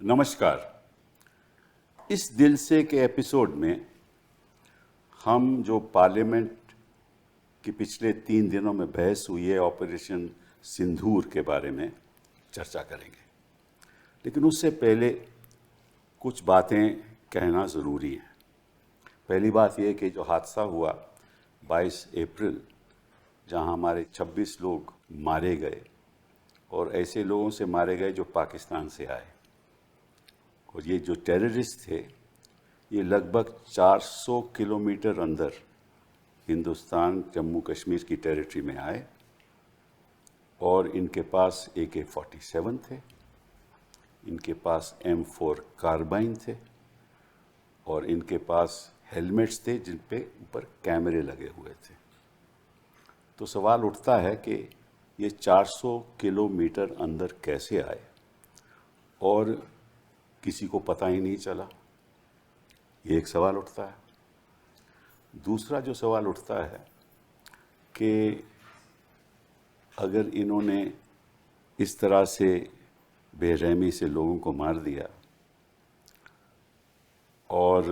नमस्कार। इस दिल से के एपिसोड में हम जो पार्लियामेंट की पिछले 3 दिनों में बहस हुई है ऑपरेशन सिंदूर के बारे में चर्चा करेंगे। लेकिन उससे पहले कुछ बातें कहना ज़रूरी है। पहली बात यह कि जो हादसा हुआ 22 अप्रैल, जहां हमारे 26 लोग मारे गए और ऐसे लोगों से मारे गए जो पाकिस्तान से आए, और ये जो टेररिस्ट थे ये लगभग 400 किलोमीटर अंदर हिंदुस्तान जम्मू कश्मीर की टेरिटरी में आए और इनके पास AK-47 थे, इनके पास M4 कार्बाइन थे और इनके पास हेलमेट्स थे जिन पे ऊपर कैमरे लगे हुए थे। तो सवाल उठता है कि ये 400 किलोमीटर अंदर कैसे आए और किसी को पता ही नहीं चला, ये एक सवाल उठता है। दूसरा जो सवाल उठता है कि अगर इन्होंने इस तरह से बेरहमी से लोगों को मार दिया और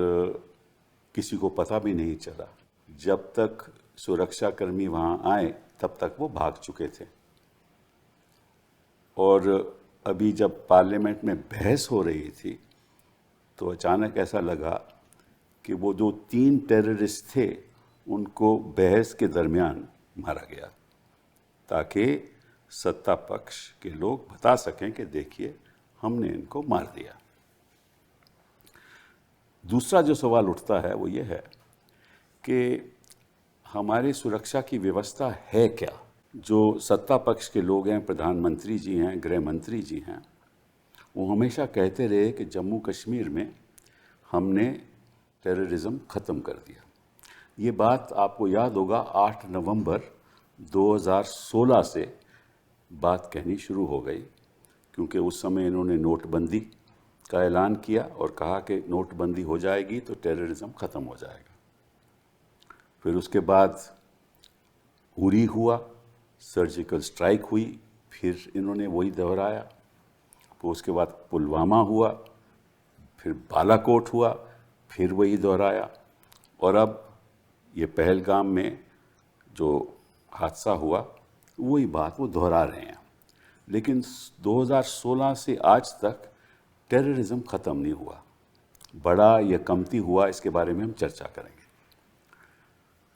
किसी को पता भी नहीं चला, जब तक सुरक्षाकर्मी वहाँ आए तब तक वो भाग चुके थे। और अभी जब पार्लियामेंट में बहस हो रही थी तो अचानक ऐसा लगा कि वो जो 3 टेररिस्ट थे उनको बहस के दरमियान मारा गया, ताकि सत्ता पक्ष के लोग बता सकें कि देखिए हमने इनको मार दिया। दूसरा जो सवाल उठता है वो ये है कि हमारी सुरक्षा की व्यवस्था है क्या। जो सत्ता पक्ष के लोग हैं, प्रधानमंत्री जी हैं, गृह मंत्री जी हैं, वो हमेशा कहते रहे कि जम्मू कश्मीर में हमने टेररिज्म ख़त्म कर दिया। ये बात आपको याद होगा 8 नवंबर 2016 से बात कहनी शुरू हो गई, क्योंकि उस समय इन्होंने नोटबंदी का ऐलान किया और कहा कि नोटबंदी हो जाएगी तो टेररिज्म ख़त्म हो जाएगा। फिर उसके बाद उरी हुआ, सर्जिकल स्ट्राइक हुई, फिर इन्होंने वही दोहराया। फिर उसके बाद पुलवामा हुआ, फिर बालाकोट हुआ, फिर वही दोहराया, और अब ये पहलगाम में जो हादसा हुआ वही बात वो दोहरा रहे हैं। लेकिन 2016 से आज तक टेररिज्म ख़त्म नहीं हुआ, बड़ा या कमती हुआ, इसके बारे में हम चर्चा करेंगे।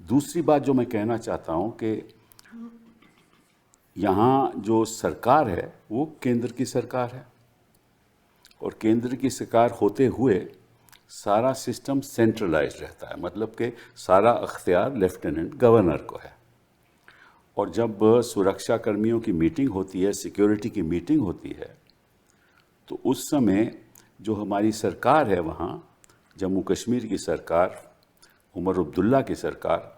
दूसरी बात जो मैं कहना चाहता हूँ कि यहाँ जो सरकार है वो केंद्र की सरकार है, और केंद्र की सरकार होते हुए सारा सिस्टम सेंट्रलाइज्ड रहता है, मतलब कि सारा अख्तियार लेफ्टिनेंट गवर्नर को है। और जब सुरक्षा कर्मियों की मीटिंग होती है, सिक्योरिटी की मीटिंग होती है, तो उस समय जो हमारी सरकार है वहाँ, जम्मू कश्मीर की सरकार, उमर अब्दुल्ला की सरकार,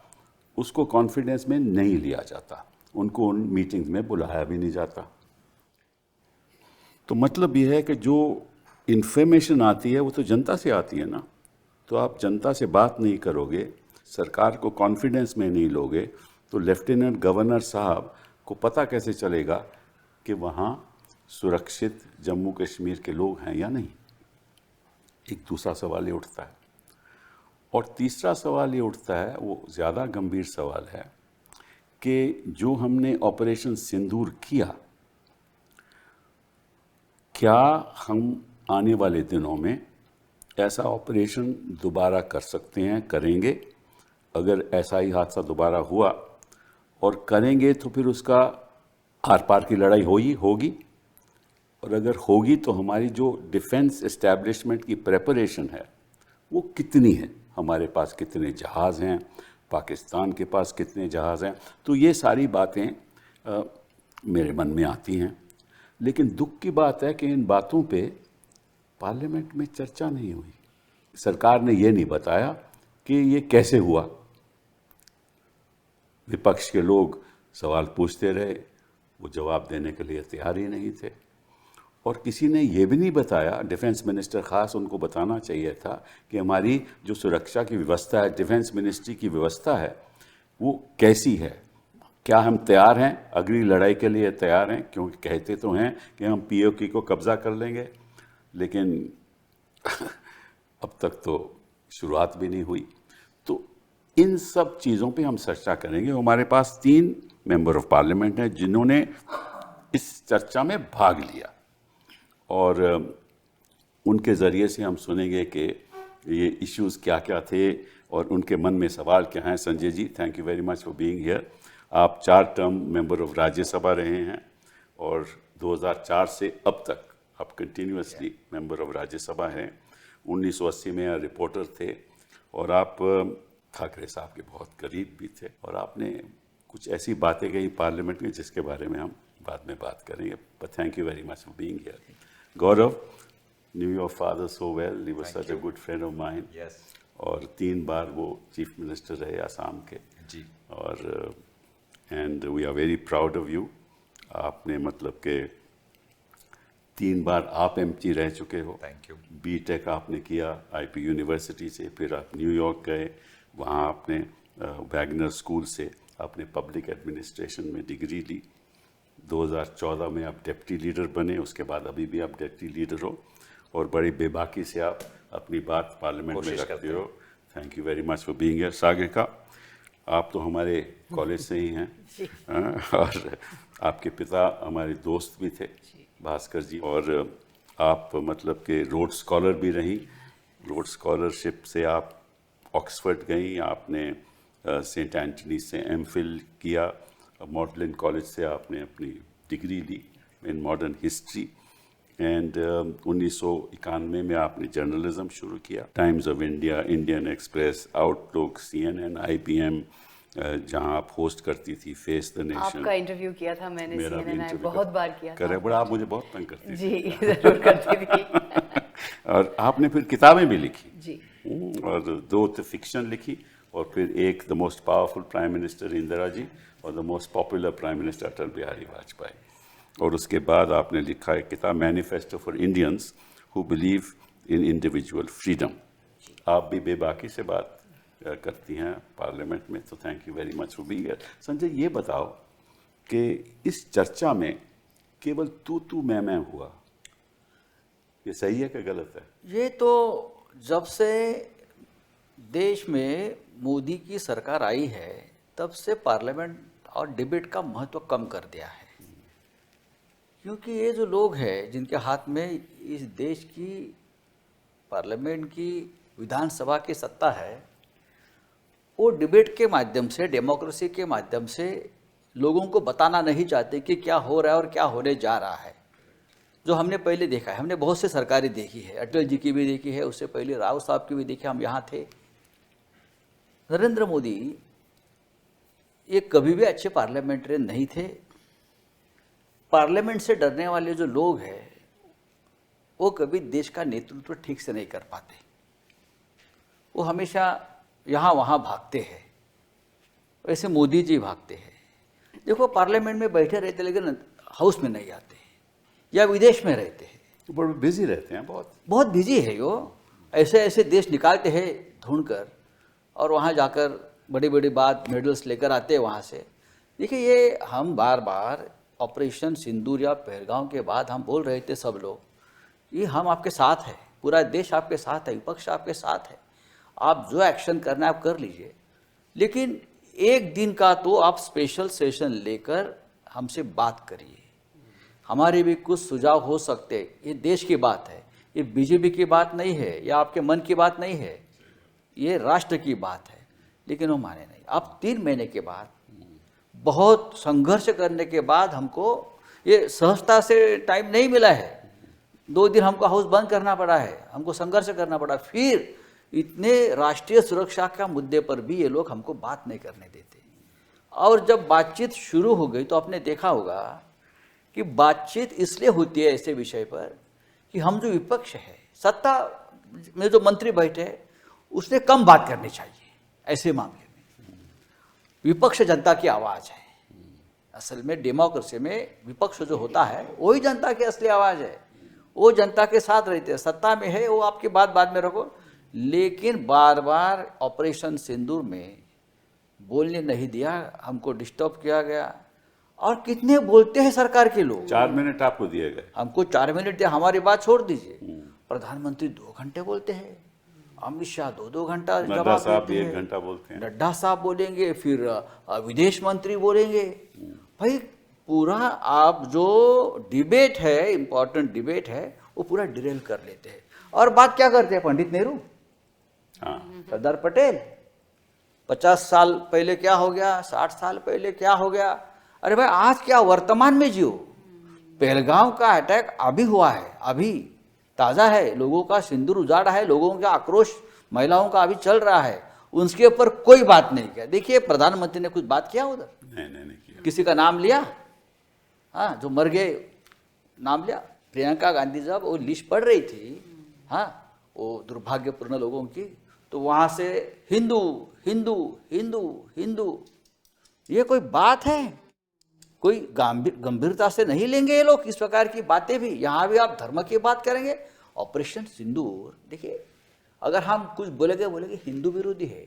उसको कॉन्फिडेंस में नहीं लिया जाता, उनको उन मीटिंग में बुलाया भी नहीं जाता। तो मतलब यह है कि जो इन्फॉर्मेशन आती है वो तो जनता से आती है ना, तो आप जनता से बात नहीं करोगे, सरकार को कॉन्फिडेंस में नहीं लोगे, तो लेफ्टिनेंट गवर्नर साहब को पता कैसे चलेगा कि वहाँ सुरक्षित जम्मू कश्मीर के लोग हैं या नहीं। एक दूसरा सवाल ये उठता है। और तीसरा सवाल ये उठता है, वो ज़्यादा गंभीर सवाल है कि जो हमने ऑपरेशन सिंदूर किया, क्या हम आने वाले दिनों में ऐसा ऑपरेशन दोबारा कर सकते हैं, करेंगे? अगर ऐसा ही हादसा दोबारा हुआ और करेंगे तो फिर उसका आर पार की लड़ाई होगी, और अगर होगी तो हमारी जो डिफेंस एस्टैब्लिशमेंट की प्रेपरेशन है वो कितनी है, हमारे पास कितने जहाज़ हैं, पाकिस्तान के पास कितने जहाज़ हैं। तो ये सारी बातें मेरे मन में आती हैं। लेकिन दुख की बात है कि इन बातों पे पार्लियामेंट में चर्चा नहीं हुई। सरकार ने ये नहीं बताया कि ये कैसे हुआ। विपक्ष के लोग सवाल पूछते रहे, वो जवाब देने के लिए तैयार ही नहीं थे। और किसी ने ये भी नहीं बताया, डिफेंस मिनिस्टर ख़ास उनको बताना चाहिए था कि हमारी जो सुरक्षा की व्यवस्था है, डिफेंस मिनिस्ट्री की व्यवस्था है, वो कैसी है, क्या हम तैयार हैं, अगली लड़ाई के लिए तैयार हैं? क्योंकि कहते तो हैं कि हम POK को कब्ज़ा कर लेंगे, लेकिन अब तक तो शुरुआत भी नहीं हुई। तो इन सब चीज़ों पे हम चर्चा करेंगे। हमारे पास 3 मेंबर ऑफ पार्लियामेंट हैं जिन्होंने इस चर्चा में भाग लिया, और उनके ज़रिए से हम सुनेंगे कि ये इश्यूज़ क्या क्या थे और उनके मन में सवाल क्या हैं। Sanjay ji, thank you very much for being here. आप 4 टर्म मेंबर ऑफ राज्यसभा रहे हैं और 2004 से अब तक आप कंटिन्यूअसली मेंबर ऑफ राज्यसभा हैं। 1980 में आप रिपोर्टर थे और आप ठाकरे साहब के बहुत करीब भी थे, और आपने कुछ ऐसी बातें कही पार्लियामेंट में जिसके बारे में हम बाद में बात करेंगे। But thank you very much for being here. Gaurav, knew your father so well. He was such a good friend of mine. Yes. और 3 बार वो चीफ मिनिस्टर रहे आसाम के जी। और and we are very proud of you. आपने मतलब के 3 बार आप एमपी रह चुके हो। Thank you. बीटेक आपने किया आईपी यूनिवर्सिटी से, फिर आप न्यूयॉर्क गए, वहाँ आपने वैगनर स्कूल से आपने पब्लिक एडमिनिस्ट्रेशन में डिग्री ली। 2014 में आप डिप्टी लीडर बने, उसके बाद अभी भी आप डिप्टी लीडर हो और बड़ी बेबाकी से आप अपनी बात पार्लियामेंट में रखते हो। Thank you very much for being here. Sagarika, आप तो हमारे कॉलेज से ही हैं और आपके पिता हमारे दोस्त भी थे, भास्कर जी, और आप मतलब के रोड स्कॉलर भी रहीं। रोड स्कॉलरशिप से आप ऑक्सफोर्ड गई, आपने सेंट एंटनी से एमफिल किया, मॉडलिन कॉलेज से आपने अपनी डिग्री ली इन मॉडर्न हिस्ट्री, एंड 1991 में आपने जर्नलिज्म शुरू किया। Times of India, Indian Express, Outlook, CNN, IPM, जहां आप होस्ट करती थी फेस द नेशन। आपका इंटरव्यू किया था मैंने, मेरा भी CNN इंटरव्यू बहुत बार किया था। बड़ा आप मुझे बहुत तंग करती थी। जी, जरूर करती थी। और आपने फिर किताबें भी लिखी जी। और 2 तो फिक्शन लिखी और फिर एक the most powerful prime minister Indira ji और the most popular prime minister Atal Bihari Vajpayee. और उसके बाद आपने लिखा है किताब manifesto for Indians who believe in individual freedom. आप भी बेबाकी से बात करती हैं पार्लियामेंट में, तो thank you very much for being here. Sanjay, ये बताओ कि इस चर्चा में केवल तू मैं हुआ, ये सही है कि गलत है? ये तो जब से देश में मोदी की सरकार आई है तब से पार्लियामेंट और डिबेट का महत्व कम कर दिया है, क्योंकि ये जो लोग हैं जिनके हाथ में इस देश की पार्लियामेंट की विधानसभा की सत्ता है, वो डिबेट के माध्यम से, डेमोक्रेसी के माध्यम से लोगों को बताना नहीं चाहते कि क्या हो रहा है और क्या होने जा रहा है। जो हमने पहले देखा है, हमने बहुत से सरकारें देखी है, अटल जी की भी देखी है, उससे पहले राव साहब की भी देखी, हम यहाँ थे। नरेंद्र मोदी ये कभी भी अच्छे पार्लियामेंटेरियन नहीं थे। पार्लियामेंट से डरने वाले जो लोग हैं वो कभी देश का नेतृत्व ठीक से नहीं कर पाते, वो हमेशा यहाँ वहाँ भागते हैं, वैसे मोदी जी भागते हैं। देखो, पार्लियामेंट में बैठे रहते लेकिन हाउस में नहीं आते या विदेश में रहते हैं, बड़े बिजी रहते हैं, बहुत बिजी है। वो ऐसे ऐसे देश निकालते हैं ढूंढकर और वहाँ जाकर बड़ी बड़ी बात मेडल्स लेकर आते हैं वहाँ से। देखिए, ये हम बार बार ऑपरेशन सिंदूर या पहलगाम के बाद हम बोल रहे थे सब लोग कि हम आपके साथ हैं, पूरा देश आपके साथ है, विपक्ष आपके साथ है, आप जो एक्शन करना है आप कर लीजिए, लेकिन एक दिन का तो आप स्पेशल सेशन लेकर हमसे बात करिए, हमारे भी कुछ सुझाव हो सकते हैं। ये देश की बात है, ये बीजेपी की बात नहीं है या आपके मन की बात नहीं है, ये राष्ट्र की बात है। लेकिन वो माने नहीं। अब 3 महीने के बाद, बहुत संघर्ष करने के बाद हमको ये सहजता से टाइम नहीं मिला है। 2 दिन हमको हाउस बंद करना पड़ा है, हमको संघर्ष करना पड़ा। फिर इतने राष्ट्रीय सुरक्षा का मुद्दे पर भी ये लोग हमको बात नहीं करने देते। और जब बातचीत शुरू हो गई तो आपने देखा होगा कि बातचीत इसलिए होती है ऐसे विषय पर कि हम जो विपक्ष है, सत्ता में जो मंत्री बैठे हैं, उसने कम बात करनी चाहिए। ऐसे मामले में विपक्ष जनता की आवाज़ है। असल में डेमोक्रेसी में विपक्ष जो होता है वही जनता की असली आवाज़ है। वो जनता के साथ रहते हैं, सत्ता में है वो आपकी बात बाद में रखो, लेकिन बार बार ऑपरेशन सिंदूर में बोलने नहीं दिया, हमको डिस्टर्ब किया गया। और कितने बोलते हैं सरकार के लोग। 4 मिनट आपको दिए गए, हमको 4 मिनट दिया, हमारी बात छोड़ दीजिए। प्रधानमंत्री 2 घंटे बोलते हैं, अमित शाह 2-2 घंटा नड्डा जवाब साहब देते भी हैं, 1 घंटा बोलते हैं। नड्डा साहब बोलेंगे, फिर विदेश मंत्री बोलेंगे। भाई पूरा आप जो डिबेट है, इम्पोर्टेंट डिबेट है, वो पूरा डिरेल कर लेते हैं। और बात क्या करते हैं पंडित नेहरू, हाँ, सरदार पटेल, 50 साल पहले क्या हो गया, 60 साल पहले क्या हो गया। अरे भाई आज क्या वर्तमान में जियो। पहलगाम का अटैक अभी हुआ है, अभी ताज़ा है, लोगों का सिंदूर उजाड़ा है, लोगों का आक्रोश महिलाओं का अभी चल रहा है, उसके ऊपर कोई बात नहीं किया। देखिए प्रधानमंत्री ने कुछ बात किया उधर, नहीं किया। किसी का नाम लिया, हाँ जो मर गए नाम लिया। प्रियंका गांधी जब वो लिस्ट पढ़ रही थी, हाँ वो दुर्भाग्यपूर्ण लोगों की, तो वहाँ से हिंदू हिंदू हिंदू हिंदू, ये कोई बात है? कोई गंभीरता से नहीं लेंगे ये लोग इस प्रकार की बातें भी। यहाँ भी आप धर्म की बात करेंगे। ऑपरेशन सिंदूर, देखिए अगर हम कुछ बोलेंगे हिंदू विरोधी है,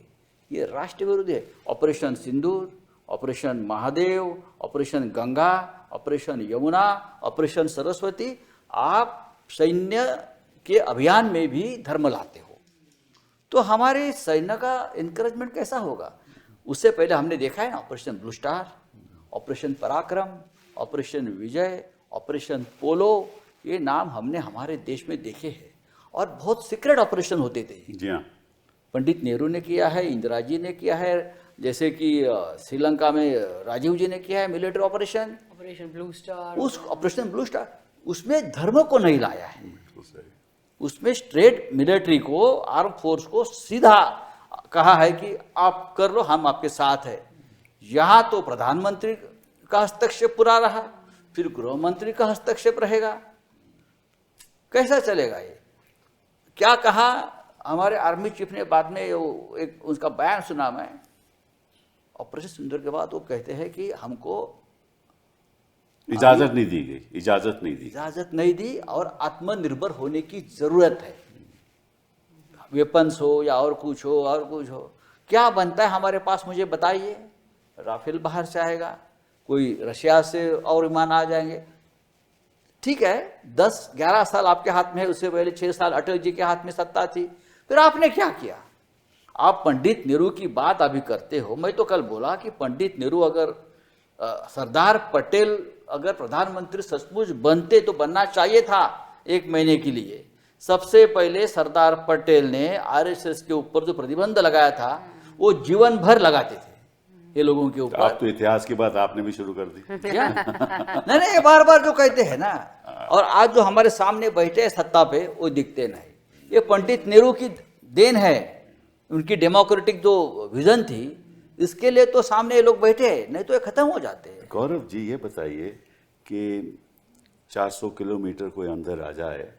ये राष्ट्र विरोधी है। Operation Sindoor, operation Mahadev, operation Ganga, operation Yamuna, operation Saraswati, आप सैन्य के अभियान में भी धर्म लाते हो, तो हमारे सैन्य का इनकरेजमेंट कैसा होगा? उससे पहले हमने देखा है ना ऑपरेशन ब्लू स्टार, ऑपरेशन पराक्रम, ऑपरेशन विजय, ऑपरेशन पोलो, ये नाम हमने हमारे देश में देखे हैं। और बहुत सीक्रेट ऑपरेशन होते थे। जी हाँ, पंडित नेहरू ने किया है, इंदिरा जी ने किया है, जैसे कि श्रीलंका में राजीव जी ने किया है military operation, operation blue star. उस ऑपरेशन ब्लू स्टार, उसमें धर्म को नहीं लाया है, बिल्कुल सही। उसमें स्ट्रेट मिलिट्री को, आर्म फोर्स को सीधा कहा है कि आप कर लो, हम आपके साथ है। यहाँ तो प्रधानमंत्री का हस्तक्षेप पूरा रहा, फिर गृह मंत्री का हस्तक्षेप रहेगा, कैसा चलेगा ये? क्या कहा हमारे आर्मी चीफ ने बाद में, वो एक उसका बयान सुना मैं, ऑपरेशन सिंदूर के बाद वो कहते हैं कि हमको इजाजत नहीं दी गई, इजाजत नहीं दी। इजाजत नहीं दी और आत्मनिर्भर होने की जरूरत है। वेपन्स हो या और कुछ हो, क्या बनता है हमारे पास मुझे बताइए। राफेल बाहर से आएगा, कोई रशिया से और विमान आ जाएंगे, ठीक है 10-11 साल आपके हाथ में है, उससे पहले 6 साल अटल जी के हाथ में सत्ता थी, फिर आपने क्या किया? आप पंडित नेहरू की बात अभी करते हो। मैं तो कल बोला कि पंडित नेहरू अगर सरदार पटेल अगर प्रधानमंत्री सचमुच बनते तो बनना चाहिए था 1 महीने के लिए। सबसे पहले सरदार पटेल ने आरएसएस के ऊपर जो प्रतिबंध लगाया था वो जीवन भर लगाते थे ये लोगों के ऊपर। आप तो इतिहास की बात आपने भी शुरू कर दी। क्या? नहीं, बार बार जो कहते हैं ना, और आज जो हमारे सामने बैठे हैं सत्ता पे वो दिखते नहीं। ये पंडित नेहरू की देन है, उनकी डेमोक्रेटिक जो विजन थी, इसके लिए तो सामने ये लोग बैठे हैं, नहीं तो ये खत्म हो जाते हैं। गौरव जी ये बताइए कि 400 किलोमीटर कोई अंदर आ जाए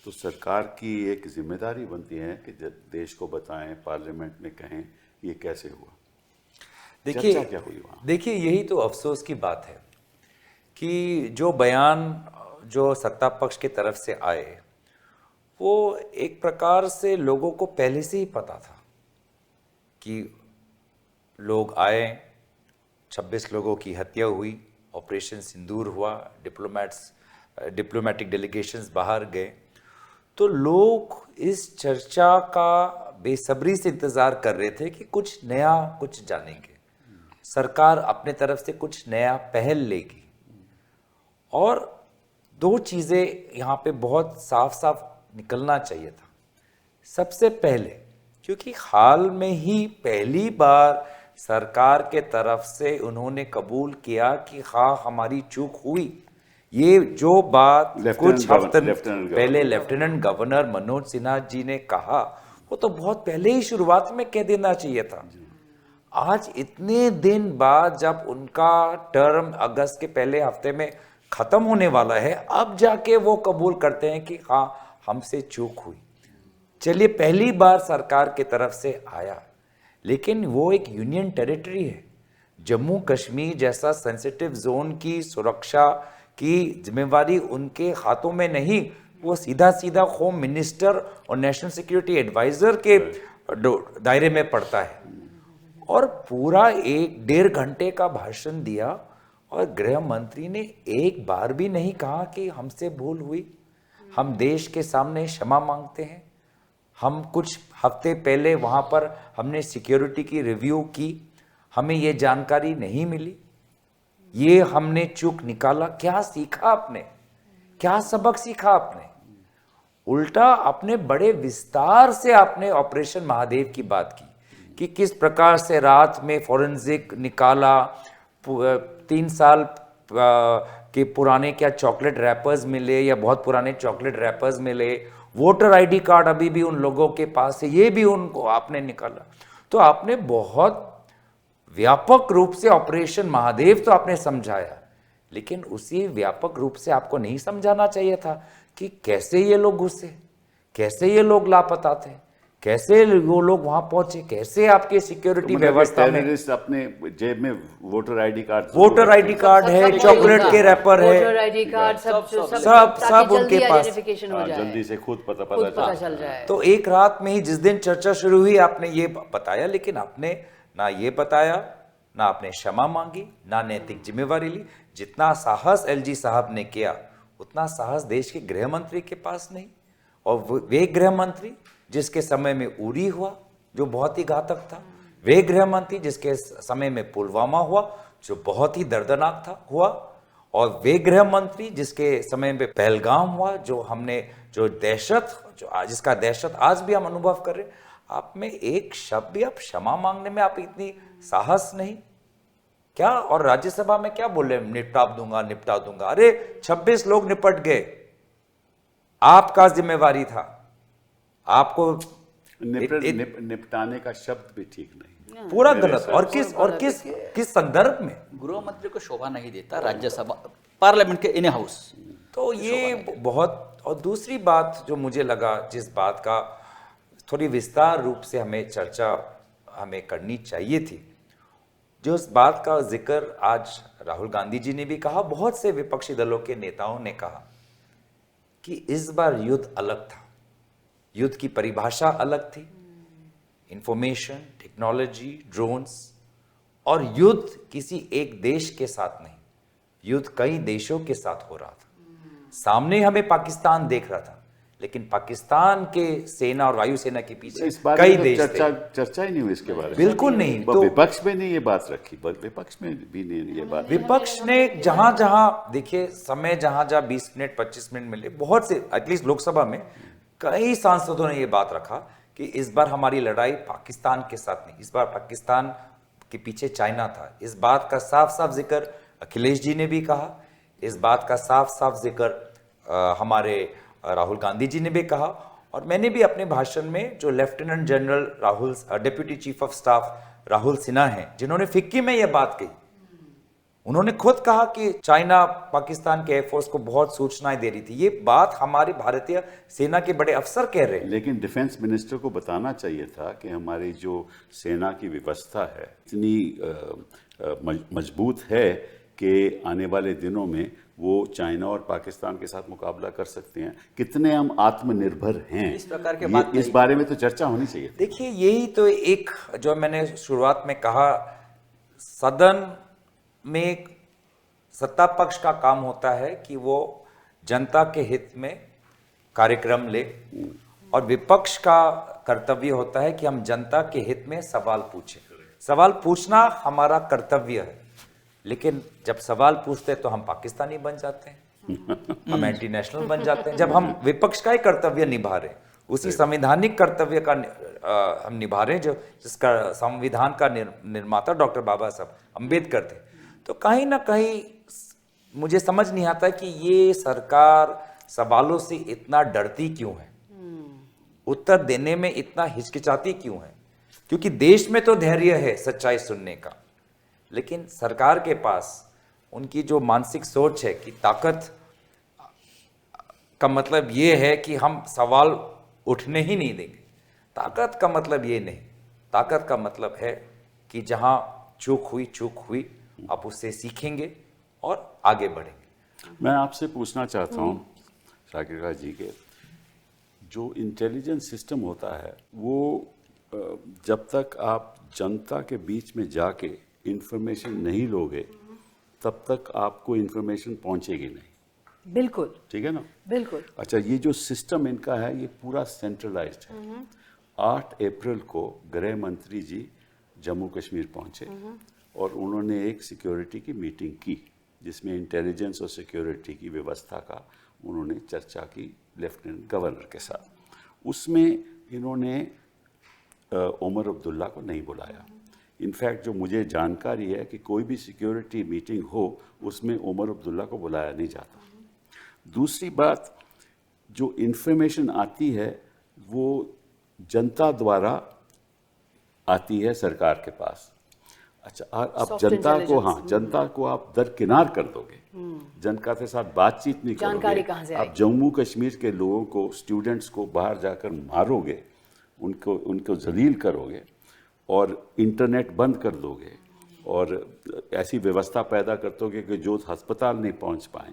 तो सरकार की एक जिम्मेदारी बनती है कि देश को बताएं, पार्लियामेंट में कहें ये कैसे हुआ। चर्चा क्या हुई वहाँ? देखिए यही तो अफसोस की बात है कि जो बयान जो सत्ता पक्ष की तरफ से आए वो एक प्रकार से लोगों को पहले से ही पता था कि लोग आए, 26 लोगों की हत्या हुई, ऑपरेशन सिंदूर हुआ, डिप्लोमेटिक डेलीगेशंस बाहर गए, तो लोग इस चर्चा का बेसब्री से इंतजार कर रहे थे कि कुछ नया कुछ जानेंगे, सरकार अपने तरफ से कुछ नया पहल लेगी। और 2 चीज़ें यहाँ पे बहुत साफ साफ निकलना चाहिए था। सबसे पहले क्योंकि हाल में ही पहली बार सरकार के तरफ से उन्होंने कबूल किया कि हाँ हमारी चूक हुई। ये जो बात कुछ हफ्ते पहले लेफ्टिनेंट गवर्नर मनोज सिन्हा जी ने कहा वो तो बहुत पहले ही शुरुआत में कह देना चाहिए था। आज इतने दिन बाद जब उनका टर्म अगस्त के पहले हफ्ते में खत्म होने वाला है, अब जाके वो कबूल करते हैं कि हाँ हमसे चूक हुई। चलिए पहली बार सरकार की तरफ से आया, लेकिन वो एक यूनियन टेरिटरी है। जम्मू कश्मीर जैसा सेंसिटिव जोन की सुरक्षा की जिम्मेवारी उनके हाथों में नहीं, वो सीधा सीधा होम मिनिस्टर और नेशनल सिक्योरिटी एडवाइजर के दायरे में पड़ता है। और पूरा 1-1.5 घंटे का भाषण दिया और गृह मंत्री ने एक बार भी नहीं कहा कि हमसे भूल हुई, हम देश के सामने क्षमा मांगते हैं। हम कुछ हफ्ते पहले वहाँ पर हमने सिक्योरिटी की रिव्यू की, हमें ये जानकारी नहीं मिली, ये हमने चूक निकाला। क्या सीखा आपने, क्या सबक सीखा आपने? उल्टा अपने बड़े विस्तार से आपने ऑपरेशन महादेव की बात की कि किस प्रकार से रात में फॉरेंसिक निकाला, 3 साल के पुराने क्या चॉकलेट रैपर्स मिले या बहुत पुराने चॉकलेट रैपर्स मिले, वोटर आईडी कार्ड अभी भी उन लोगों के पास है, ये भी उनको आपने निकाला। तो आपने बहुत व्यापक रूप से ऑपरेशन महादेव तो आपने समझाया, लेकिन उसी व्यापक रूप से आपको नहीं समझाना चाहिए था कि कैसे ये लोग घुसे, कैसे ये लोग लापता थे, कैसे वो लोग वहां पहुंचे, कैसे आपके सिक्योरिटी व्यवस्था में टेररिस्ट अपने जेब में वोटर आईडी कार्ड है, चॉकलेट के रैपर वोटर है, आईडी कार्ड सब सब उनके पास। आइडेंटिफिकेशन हो जाए, जल्दी से खुद खुद पता पता चल जाए। तो एक रात में ही जिस दिन चर्चा शुरू हुई आपने ये बताया, लेकिन आपने ना ये बताया, ना आपने क्षमा मांगी, ना नैतिक जिम्मेवारी ली। जितना साहस एलजी साहब ने किया उतना साहस देश के गृह मंत्री के पास नहीं। और वे गृह मंत्री जिसके समय में उरी हुआ जो बहुत ही घातक था, वे गृह मंत्री जिसके समय में पुलवामा हुआ जो बहुत ही दर्दनाक था हुआ, और वे गृह मंत्री जिसके समय में पहलगाम हुआ जो हमने जो दहशत जिसका दहशत आज भी हम अनुभव कर रहे। आप में एक शब्द भी आप क्षमा मांगने में आप इतनी साहस नहीं क्या? और राज्यसभा में क्या बोले, निपटा दूंगा। अरे 26 लोग निपट गए, आपका जिम्मेवारी था, आपको निपटाने का शब्द भी ठीक नहीं, पूरा गलत। और किस संदर्भ में? गृह मंत्री को शोभा नहीं देता राज्यसभा पार्लियामेंट के इन हाउस। तो ये बहुत। और दूसरी बात जो मुझे लगा, जिस बात का थोड़ी विस्तार रूप से हमें चर्चा हमें करनी चाहिए थी, जो इस बात का जिक्र आज राहुल गांधी जी ने भी कहा, बहुत से विपक्षी दलों के नेताओं ने कहा कि इस बार युद्ध अलग था, युद्ध की परिभाषा अलग थी, इंफॉर्मेशन टेक्नोलॉजी, ड्रोन्स, और युद्ध किसी एक देश के साथ नहीं, युद्ध कई देशों के साथ हो रहा था। सामने हमें पाकिस्तान देख रहा था, लेकिन पाकिस्तान के सेना और वायुसेना के पीछे कई देश थे। चर्चा ही नहीं हुई इसके बारे में, बिल्कुल नहीं। तो विपक्ष में नहीं ये बात रखी, विपक्ष में भी नहीं ये बात। विपक्ष ने जहां जहां देखिए समय जहां 20 मिनट 25 मिनट मिले, बहुत से एटलीस्ट लोकसभा में कई सांसदों ने ये बात रखा कि इस बार हमारी लड़ाई पाकिस्तान के साथ नहीं, इस बार पाकिस्तान के पीछे चाइना था। इस बात का साफ साफ जिक्र अखिलेश जी ने भी कहा, इस बात का साफ साफ जिक्र हमारे राहुल गांधी जी ने भी कहा, और मैंने भी अपने भाषण में, जो lieutenant general Rahul deputy chief of staff Rahul Sinha हैं, जिन्होंने फिक्की में यह बात कही, उन्होंने खुद कहा कि चाइना पाकिस्तान के एयरफोर्स को बहुत सूचनाएं दे रही थी। ये बात हमारे भारतीय सेना के बड़े अफसर कह रहे हैं। लेकिन डिफेंस मिनिस्टर को बताना चाहिए था कि हमारी जो सेना की व्यवस्था है इतनी मजबूत है कि आने वाले दिनों में वो चाइना और पाकिस्तान के साथ मुकाबला कर सकते हैं। कितने हम आत्मनिर्भर हैं, इस प्रकार के बात इस बारे में तो चर्चा होनी चाहिए। देखिए, यही तो एक जो मैंने शुरुआत में कहा, सदन में सत्ता पक्ष का काम होता है कि वो जनता के हित में कार्यक्रम ले, और विपक्ष का कर्तव्य होता है कि हम जनता के हित में सवाल पूछें। सवाल पूछना हमारा कर्तव्य है, लेकिन जब सवाल पूछते तो हम पाकिस्तानी बन जाते हैं, हम एंटी नेशनल बन जाते हैं। जब हम विपक्ष का ही कर्तव्य निभा रहे, उसी संवैधानिक कर्तव्य का हम निभा रहे हैं जो जिसका संविधान का निर्माता डॉक्टर बाबा साहब अम्बेडकर थे, तो कहीं ना कहीं मुझे समझ नहीं आता कि ये सरकार सवालों से इतना डरती क्यों है, उत्तर देने में इतना हिचकिचाती क्यों है। क्योंकि देश में तो धैर्य है सच्चाई सुनने का, लेकिन सरकार के पास उनकी जो मानसिक सोच है कि ताकत का मतलब ये है कि हम सवाल उठने ही नहीं देंगे। ताकत का मतलब ये नहीं, ताकत का मतलब है कि जहां चूक हुई आप उससे सीखेंगे और आगे बढ़ेंगे। मैं आपसे पूछना चाहता हूं शाकिरा जी के, जो इंटेलिजेंस सिस्टम होता है वो जब तक आप जनता के बीच में जाके इंफॉर्मेशन नहीं लोगे तब तक आपको इंफॉर्मेशन पहुंचेगी नहीं। बिल्कुल ठीक है ना। बिल्कुल। अच्छा, ये जो सिस्टम इनका है ये पूरा सेंट्रलाइज्ड है। 8 अप्रैल को गृह मंत्री जी जम्मू कश्मीर पहुंचे और उन्होंने एक सिक्योरिटी की मीटिंग की जिसमें इंटेलिजेंस और सिक्योरिटी की व्यवस्था का उन्होंने चर्चा की लेफ्टिनेंट गवर्नर के साथ। उसमें इन्होंने उमर अब्दुल्ला को नहीं बुलाया। इनफैक्ट जो मुझे जानकारी है कि कोई भी सिक्योरिटी मीटिंग हो उसमें उमर अब्दुल्ला को बुलाया नहीं जाता। दूसरी बात, जो इन्फॉर्मेशन आती है वो जनता द्वारा आती है सरकार के पास। अच्छा, आप Soft जनता को, intelligence। हाँ, जनता को आप दरकिनार कर दोगे, जनता के साथ बातचीत नहीं जानकारी करोगे, कहाँ से आप आएगी? जम्मू कश्मीर के लोगों को, स्टूडेंट्स को बाहर जाकर मारोगे, उनको जलील करोगे और इंटरनेट बंद कर दोगे और ऐसी व्यवस्था पैदा कर दोगे कि जो अस्पताल नहीं पहुंच पाए।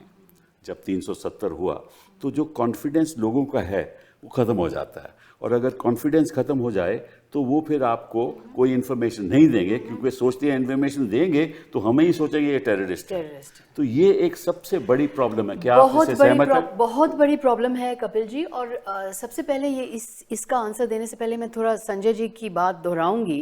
जब 370 हुआ तो जो कॉन्फिडेंस लोगों का है वो ख़त्म हो जाता है, और अगर कॉन्फिडेंस ख़त्म हो जाए तो वो फिर आपको कोई इन्फॉर्मेशन नहीं देंगे, क्योंकि सोचते हैं इन्फॉर्मेशन देंगे तो हमें ही सोचेंगे ये टेररिस्ट है। तो ये एक सबसे बड़ी प्रॉब्लम है। क्या आप इससे सहमत हैं? बहुत बड़ी प्रॉब्लम है कपिल जी। और सबसे पहले ये इसका आंसर देने से पहले मैं थोड़ा संजय जी की बात दोहराऊंगी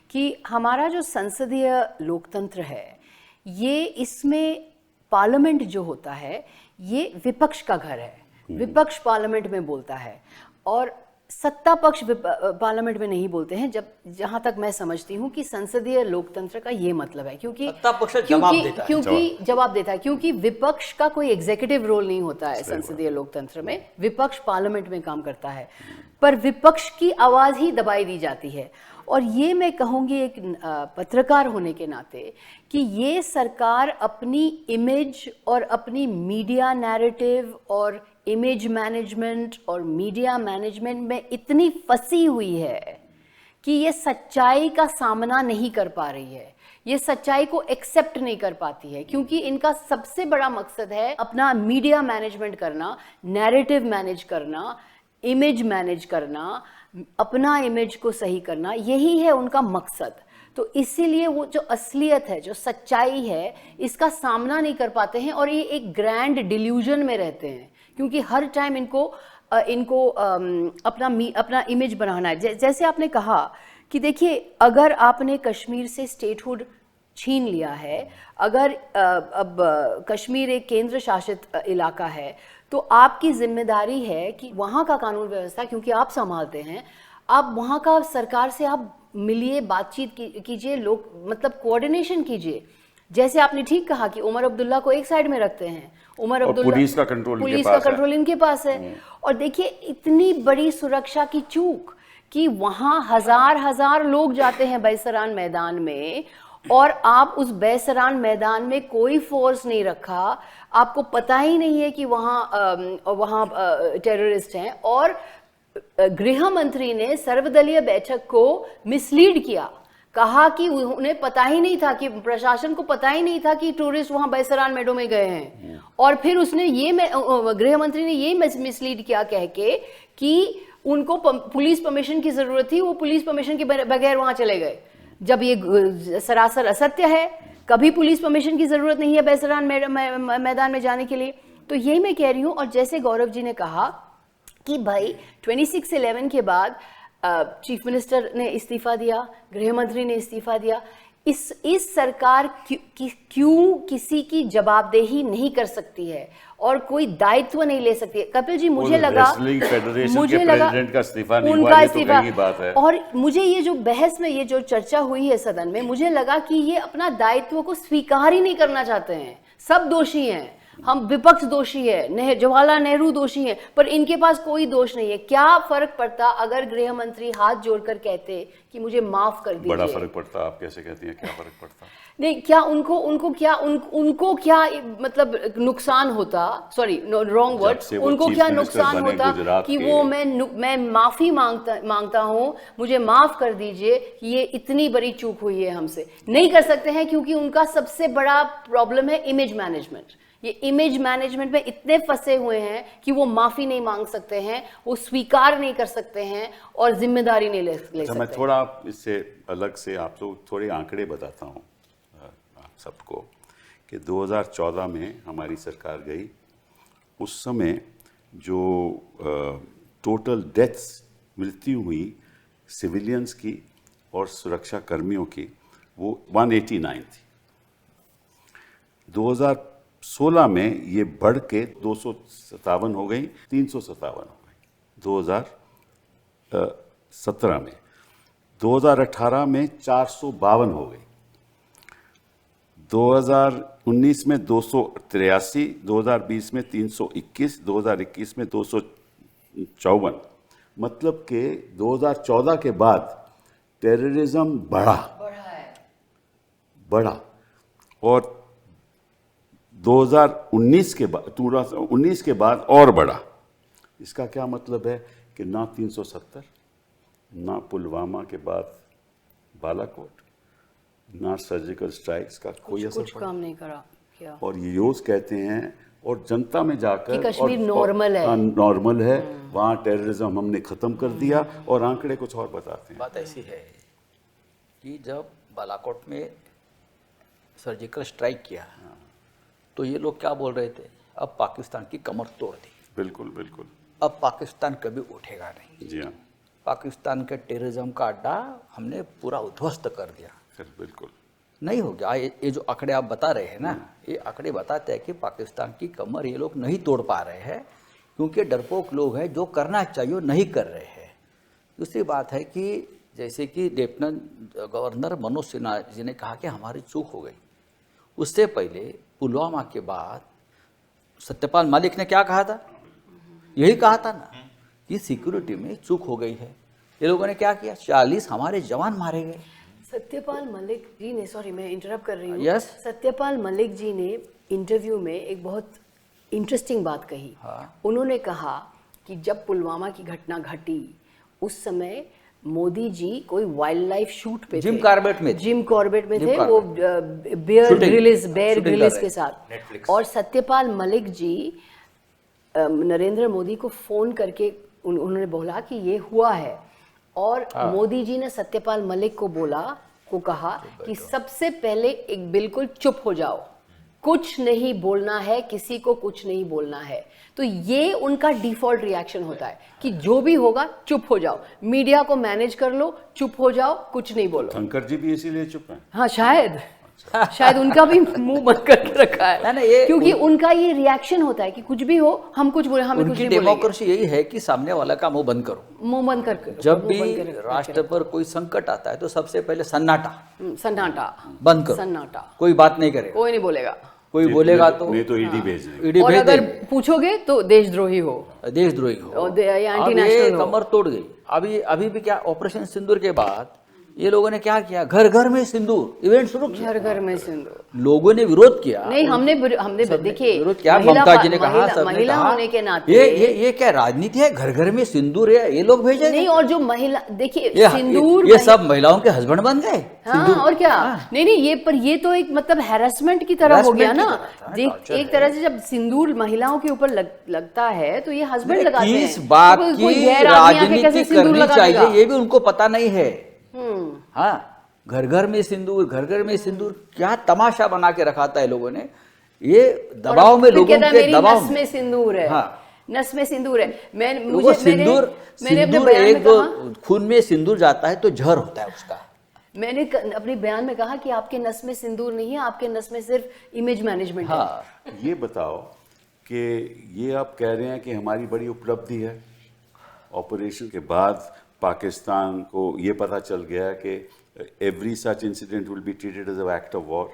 कि हमारा जो संसदीय लोकतंत्र है, ये इसमें पार्लियामेंट जो होता है ये विपक्ष का घर है। विपक्ष पार्लियामेंट में बोलता है और सत्ता पक्ष पार्लियामेंट में नहीं बोलते हैं। जहां तक मैं समझती हूं कि संसदीय लोकतंत्र का ये मतलब है, क्योंकि सत्ता पक्ष जवाब देता है, क्योंकि विपक्ष का कोई एग्जीक्यूटिव रोल नहीं होता है संसदीय लोकतंत्र में। विपक्ष पार्लियामेंट में काम करता है, पर विपक्ष की आवाज ही दबाई दी जाती है। और ये मैं कहूँगी एक पत्रकार होने के नाते कि ये सरकार अपनी इमेज और अपनी मीडिया नैरेटिव और इमेज मैनेजमेंट और मीडिया मैनेजमेंट में इतनी फंसी हुई है कि ये सच्चाई का सामना नहीं कर पा रही है, ये सच्चाई को एक्सेप्ट नहीं कर पाती है, क्योंकि इनका सबसे बड़ा मकसद है अपना मीडिया मैनेजमेंट करना, नैरेटिव मैनेज करना, इमेज मैनेज करना, अपना इमेज को सही करना, यही है उनका मकसद। तो इसीलिए वो जो असलियत है, जो सच्चाई है, इसका सामना नहीं कर पाते हैं और ये एक ग्रैंड डिल्यूजन में रहते हैं, क्योंकि हर टाइम इनको अपना इमेज बनाना है। जैसे आपने कहा कि देखिए, अगर आपने कश्मीर से स्टेटहुड छीन लिया है, अगर अब कश्मीर एक केंद्र शासित इलाका है, तो आपकी जिम्मेदारी है कि वहाँ का कानून व्यवस्था, क्योंकि आप संभालते हैं, आप वहाँ का सरकार से आप मिलिए, बातचीत कीजिए, लोग मतलब कोऑर्डिनेशन कीजिए। जैसे आपने ठीक कहा कि उमर अब्दुल्ला को एक साइड में रखते हैं, उमर अब्दुल्ला, पुलिस का कंट्रोल इनके पास है। और देखिए, इतनी बड़ी सुरक्षा की चूक कि वहाँ हजार लोग जाते हैं बैसरान मैदान में, और आप उस बैसरान मैदान में कोई फोर्स नहीं रखा, आपको पता ही नहीं है कि वहाँ टेररिस्ट हैं। और गृह मंत्री ने सर्वदलीय बैठक को मिसलीड किया, कहा कि उन्हें पता ही नहीं था, कि प्रशासन को पता ही नहीं था कि टूरिस्ट वहां बैसरान मेडो में गए हैं। और फिर उसने गृह मंत्री ने ये मिसलीड किया कह के कि उनको पुलिस परमिशन की जरूरत थी, वो पुलिस परमिशन के बगैर वहां चले गए, जब ये सरासर असत्य है। कभी पुलिस परमिशन की जरूरत नहीं है बैसरान मैदान में जाने के लिए। तो यही मैं कह रही हूँ। और जैसे गौरव जी ने कहा कि भाई 26/11 के बाद चीफ मिनिस्टर ने इस्तीफा दिया, गृह मंत्री ने इस्तीफा दिया, इस सरकार क्यों किसी की जवाबदेही नहीं कर सकती है और कोई दायित्व नहीं ले सकती है? कपिल जी, मुझे लगा प्रेसिडेंट का इस्तीफा नहीं हुआ, ये तो कहीं बात है। और मुझे ये जो बहस में, ये जो चर्चा हुई है सदन में, मुझे लगा कि ये अपना दायित्व को स्वीकार ही नहीं करना चाहते हैं। सब दोषी हैं, हम विपक्ष दोषी है, जवाहरलाल नेहरू दोषी है, पर इनके पास कोई दोष नहीं है। क्या फर्क पड़ता अगर गृह मंत्री हाथ जोड़कर कहते कि मुझे माफ कर दीजिए? बड़ा फर्क पड़ता। आप कैसे कहती हैं क्या फर्क पड़ता? नहीं, क्या उनको क्या मतलब नुकसान होता? Sorry, wrong word. उनको क्या नुकसान होता कि वो मैं माफी मांगता हूँ, मुझे माफ कर दीजिए, ये इतनी बड़ी चूक हुई है हमसे? नहीं कर सकते हैं, क्योंकि उनका सबसे बड़ा प्रॉब्लम है इमेज मैनेजमेंट। ये इमेज मैनेजमेंट में इतने फंसे हुए हैं कि वो माफी नहीं मांग सकते हैं, वो स्वीकार नहीं कर सकते हैं और जिम्मेदारी नहीं ले सकते। मैं थोड़ा इससे अलग से आपको थोड़े आंकड़े बताता हूँ आप सबको कि 2014 में हमारी सरकार गई उस समय जो टोटल डेथ्स मृत्यु हुई सिविलियंस की और सुरक्षा कर्मियों की वो 189 थी। 2016 में ये बढ़ के 257 हो गई, 357 हो गई 2017 में। 2018 में 452 हो गई, 2019 में 283, 2020 में 321, 2021 में 254। मतलब कि 2014 के बाद टेररिज्म बढ़ा और 2019 के बाद और बढ़ा। इसका क्या मतलब है कि ना 370, ना पुलवामा के बाद बालाकोट, ना सर्जिकल स्ट्राइक्स का कोई असर कुछ पड़ा। काम नहीं करा क्या? और ये योज कहते हैं और जनता में जाकर कि कश्मीर नॉर्मल है। नॉर्मल है, वहाँ टेररिज्म हमने खत्म कर दिया, और आंकड़े कुछ और बताते हैं। बात ऐसी है कि जब बालाकोट में सर्जिकल स्ट्राइक किया तो ये लोग क्या बोल रहे थे, अब पाकिस्तान की कमर तोड़ दी, बिल्कुल बिल्कुल, अब पाकिस्तान कभी उठेगा नहीं, जी हाँ, पाकिस्तान के टेररिज्म का अड्डा हमने पूरा उध्वस्त कर दिया। फिर बिल्कुल नहीं हो गया। ये जो आंकड़े आप बता रहे हैं ना, ये आंकड़े बताते हैं कि पाकिस्तान की कमर ये लोग नहीं तोड़ पा रहे हैं, क्योंकि डरपोक लोग हैं, जो करना चाहिए वो नहीं कर रहे हैं। दूसरी बात है कि जैसे कि लेफ्टिनेंट गवर्नर मनोज सिन्हा जी ने कहा कि हमारी चूक हो गई, उससे पहले पुलवामा के बाद सत्यपाल मलिक ने क्या कहा था, यही कहा था ना कि सिक्योरिटी में चूक हो गई है। ये लोगों ने क्या किया, 40 हमारे जवान मारे गए। सत्यपाल मलिक जी ने, सॉरी मैं इंटरप्ट कर रही हूँ, Yes. सत्यपाल मलिक जी ने इंटरव्यू में एक बहुत इंटरेस्टिंग बात कही। हाँ। उन्होंने कहा कि जब पुलवामा की घटना घटी उस समय मोदी जी कोई वाइल्ड लाइफ शूट पे जिम थे, कॉर्बेट में थे। जिम कॉर्बेट में जिम थे, कॉर्बेट। वो बेयर Shooting ग्रिल्स कर के रहे साथ। Netflix। और सत्यपाल मलिक जी नरेंद्र मोदी को फोन करके उन्होंने बोला कि ये हुआ है, और मोदी जी ने सत्यपाल मलिक को कहा कि सबसे पहले एक बिल्कुल चुप हो जाओ, कुछ नहीं बोलना है, किसी को कुछ नहीं बोलना है। तो ये उनका डिफॉल्ट रिएक्शन होता है कि जो भी होगा चुप हो जाओ, मीडिया को मैनेज कर लो, चुप हो जाओ, कुछ नहीं बोलो। शंकर जी भी इसीलिए चुप हैं। हाँ शायद उनका भी मुंह बंद करके रखा है ना, ये क्योंकि उनका ये रिएक्शन होता है कि कुछ भी हो हम कुछ बोले, हमें कुछ उनकी नहीं बोलेंगे। डेमोक्रेसी यही है कि सामने वाला का मुंह बंद करो। मुंह बंद करके जब मुंह भी बंद करके- राष्ट्र पर कोई संकट आता है तो सबसे पहले सन्नाटा सन्नाटा बंद करो, सन्नाटा, कोई बात नहीं करेगा, कोई नहीं बोलेगा। कोई बोलेगा तो नहीं तो ईडी भेज देंगे। ईडी और भेज अगर देंगे, पूछोगे तो देशद्रोही हो। देशद्रोही हो, और या अब ये anti-national हो। कमर तोड़ गई। अभी भी क्या, ऑपरेशन सिंदूर के बाद ये लोगों ने क्या किया, घर घर में सिंदूर इवेंट शुरू किया। घर घर में सिंदूर। लोगों ने विरोध किया। नहीं, हमने देखिए विरोध किया, महिला ममता जी ने कहा, महिला- सबने महिला कहा, होने के नाते ये क्या राजनीति है, घर घर में सिंदूर है, ये लोग भेजे नहीं, और जो महिला देखिए ये सिंदूर ये सब महिलाओं के हस्बैंड बन गए। हाँ, और क्या। नहीं ये तो एक मतलब हैरेसमेंट की तरह हो गया Harassment ना। की तरह था, देख, torture एक तरह से जब सिंदूर महिलाओं के ऊपर लगता है तो ये हस्बैंड नहीं, लगाते हैं। किस बात तो कोई की गैर आदमी आके राजनीति कैसे सिंदूर करनी लगा चाहिए, देगा? ये भी उनको पता नहीं है। हम्म। हाँ, घर घर में सिंदूर, घर घर में सिंदूर, क्या तमाशा बना के रखा था ये लोगों ने। ये दबाव में, फिर लोगों कहता है, के मेरी दबाव नस में सिंदूर है। हाँ। नस में सिंदूर है। वो सिंदूर मैंने अपने सिंदूर बयान में एक कहा, खून में सिंदूर जाता है तो जहर होता है उसका। मैंने अपने बयान में कहा कि आपके नस में सिंदूर नहीं है, आपके नस में सिर्फ इमेज मैनेजमेंट है। हाँ, ये बताओ कि ये आप कह रहे हैं कि हमारी बड़ी उपलब्धि है, ऑपरेशन के बाद पाकिस्तान को ये पता चल गया कि every such incident will be treated as a act of war.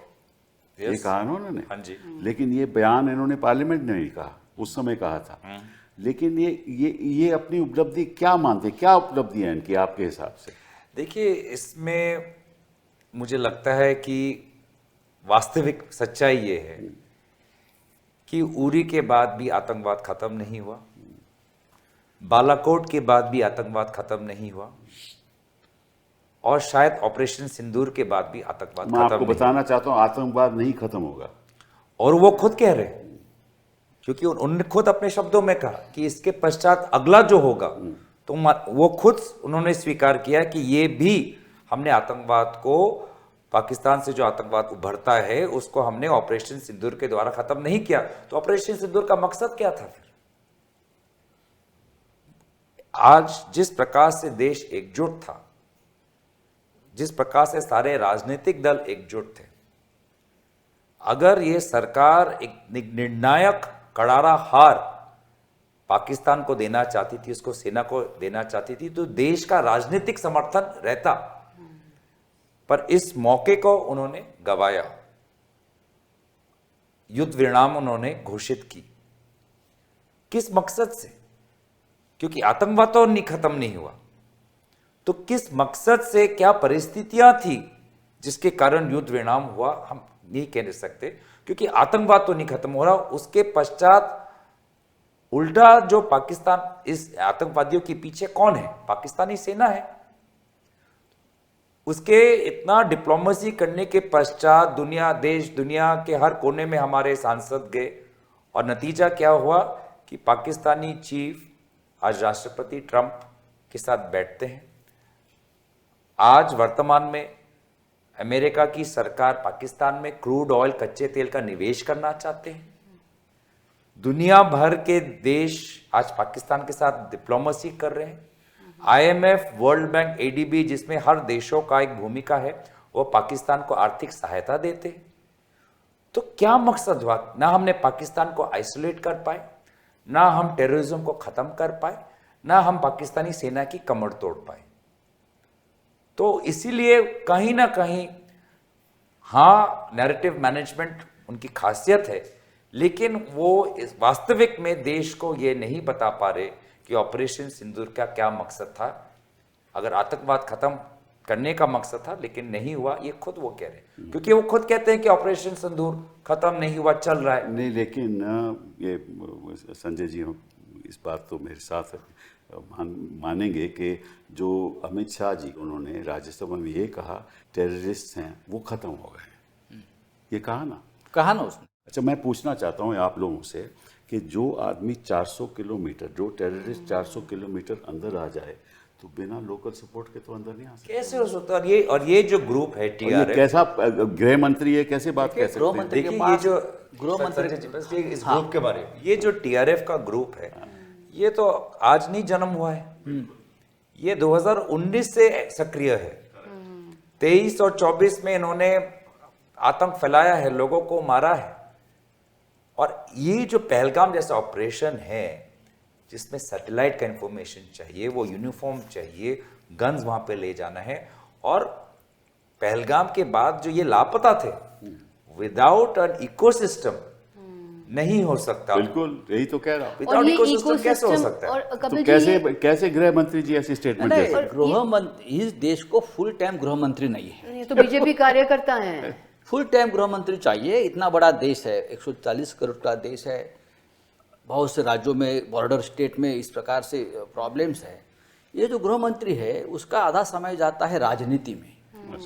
ये कहा ना उन्होंने। हाँ जी। लेकिन ये बयान इन्होंने पार्लियामेंट में नहीं कहा, उस समय कहा था। लेकिन ये अपनी उपलब्धि क्या मानते, क्या उपलब्धि है इनकी आपके हिसाब से? देखिए, इसमें मुझे लगता है कि वास्तविक सच्चाई ये है कि उरी के बाद भी आतंकवाद खत्म नहीं हुआ, बालाकोट के बाद भी आतंकवाद खत्म नहीं हुआ, और शायद ऑपरेशन सिंदूर के बाद भी आतंकवाद मैं खत्म आपको नहीं बताना चाहता हूं, आतंकवाद नहीं खत्म होगा। और वो खुद कह रहे हैं, क्योंकि उन्होंने खुद अपने शब्दों में कहा कि इसके पश्चात अगला जो होगा, तो वो खुद उन्होंने स्वीकार किया कि ये भी हमने आतंकवाद को पाकिस्तान से जो आतंकवाद उभरता है उसको हमने ऑपरेशन सिंदूर के द्वारा खत्म नहीं किया, तो ऑपरेशन सिंदूर का मकसद क्या था फिर? आज जिस प्रकार से देश एकजुट था, जिस प्रकार से सारे राजनीतिक दल एकजुट थे, अगर ये सरकार एक निर्णायक करारा हार पाकिस्तान को देना चाहती थी, उसको सेना को देना चाहती थी, तो देश का राजनीतिक समर्थन रहता, पर इस मौके को उन्होंने गवाया। युद्ध विराम उन्होंने घोषित की। किस मकसद से? क्योंकि आतंकवाद तो खत्म नहीं हुआ, तो किस मकसद से, क्या परिस्थितियां थी जिसके कारण युद्ध विराम हुआ, हम नहीं कह सकते, क्योंकि आतंकवाद तो नहीं खत्म हो रहा। उसके पश्चात उल्टा जो पाकिस्तान, इस आतंकवादियों के पीछे कौन है? पाकिस्तानी सेना है। उसके इतना डिप्लोमेसी करने के पश्चात दुनिया के हर कोने में हमारे सांसद गए, और नतीजा क्या हुआ कि पाकिस्तानी चीफ आज राष्ट्रपति ट्रंप के साथ बैठते हैं। आज वर्तमान में अमेरिका की सरकार पाकिस्तान में क्रूड ऑयल, कच्चे तेल का निवेश करना चाहते हैं। दुनिया भर के देश आज पाकिस्तान के साथ डिप्लोमेसी कर रहे हैं। IMF, वर्ल्ड बैंक, ADB, जिसमें हर देशों का एक भूमिका है, वो पाकिस्तान को आर्थिक सहायता देते हैं। तो क्या मकसद हुआ? ना हमने पाकिस्तान को आइसोलेट कर पाए, ना हम टेररिज्म को खत्म कर पाए, ना हम पाकिस्तानी सेना की कमर तोड़ पाए। तो इसीलिए कहीं ना कहीं, हाँ, नैरेटिव मैनेजमेंट उनकी खासियत है, लेकिन वो इस वास्तविक में देश को ये नहीं बता पा रहे कि ऑपरेशन सिंदूर का क्या मकसद था। अगर आतंकवाद खत्म करने का मकसद था, लेकिन नहीं हुआ, ये खुद वो कह रहे हैं, क्योंकि वो खुद कहते हैं कि ऑपरेशन सिंदूर खत्म नहीं हुआ, चल रहा है। नहीं, लेकिन ये संजय जी इस बात तो मेरे साथ मानेंगे कि जो अमित शाह जी, उन्होंने राज्यसभा में ये कहा टेररिस्ट हैं वो खत्म हो गए, ये कहा ना उसने। अच्छा, मैं पूछना चाहता हूँ आप लोगों से कि जो आदमी 400 किलोमीटर, जो टेररिस्ट 400 किलोमीटर अंदर आ जाए, तो बिना लोकल सपोर्ट के तो अंदर नहीं आ सकता। कैसे हो सकता है? और ये जो ग्रुप है TRF, कैसा गृह मंत्री है, कैसे बात कह सकते हैं? देखिए, ये जो गृह मंत्री, इस ग्रुप के बारे में, ये जो TRF का ग्रुप है, ये तो आज नहीं जन्म हुआ है, ये 2019 से सक्रिय है। 23 और 24 में इन्होंने आतंक फैलाया है, लोगों को मारा है। और ये जो पहलगाम जैसा ऑपरेशन है, जिसमें सैटेलाइट का इंफॉर्मेशन चाहिए, वो यूनिफॉर्म चाहिए, गन्स वहां पे ले जाना है, और पहलगाम के बाद जो ये लापता थे, विदाउट एन इकोसिस्टम नहीं हो सकता। बिल्कुल, यही तो कह रहा हूँ। विदाउट इकोसिस्टम कैसे हो सकता है? तो कैसे गृह मंत्री जी ऐसी स्टेटमेंट दे सकते हैं? गृह मंत्री इस देश को फुल टाइम गृह मंत्री नहीं है, ये तो बीजेपी कार्यकर्ता हैं। फुल टाइम गृह मंत्री चाहिए। इतना बड़ा देश है, 140 करोड़ का देश है, बहुत से राज्यों में, बॉर्डर स्टेट में इस प्रकार से प्रॉब्लम्स है। ये जो गृह मंत्री है, उसका आधा समय जाता है राजनीति में।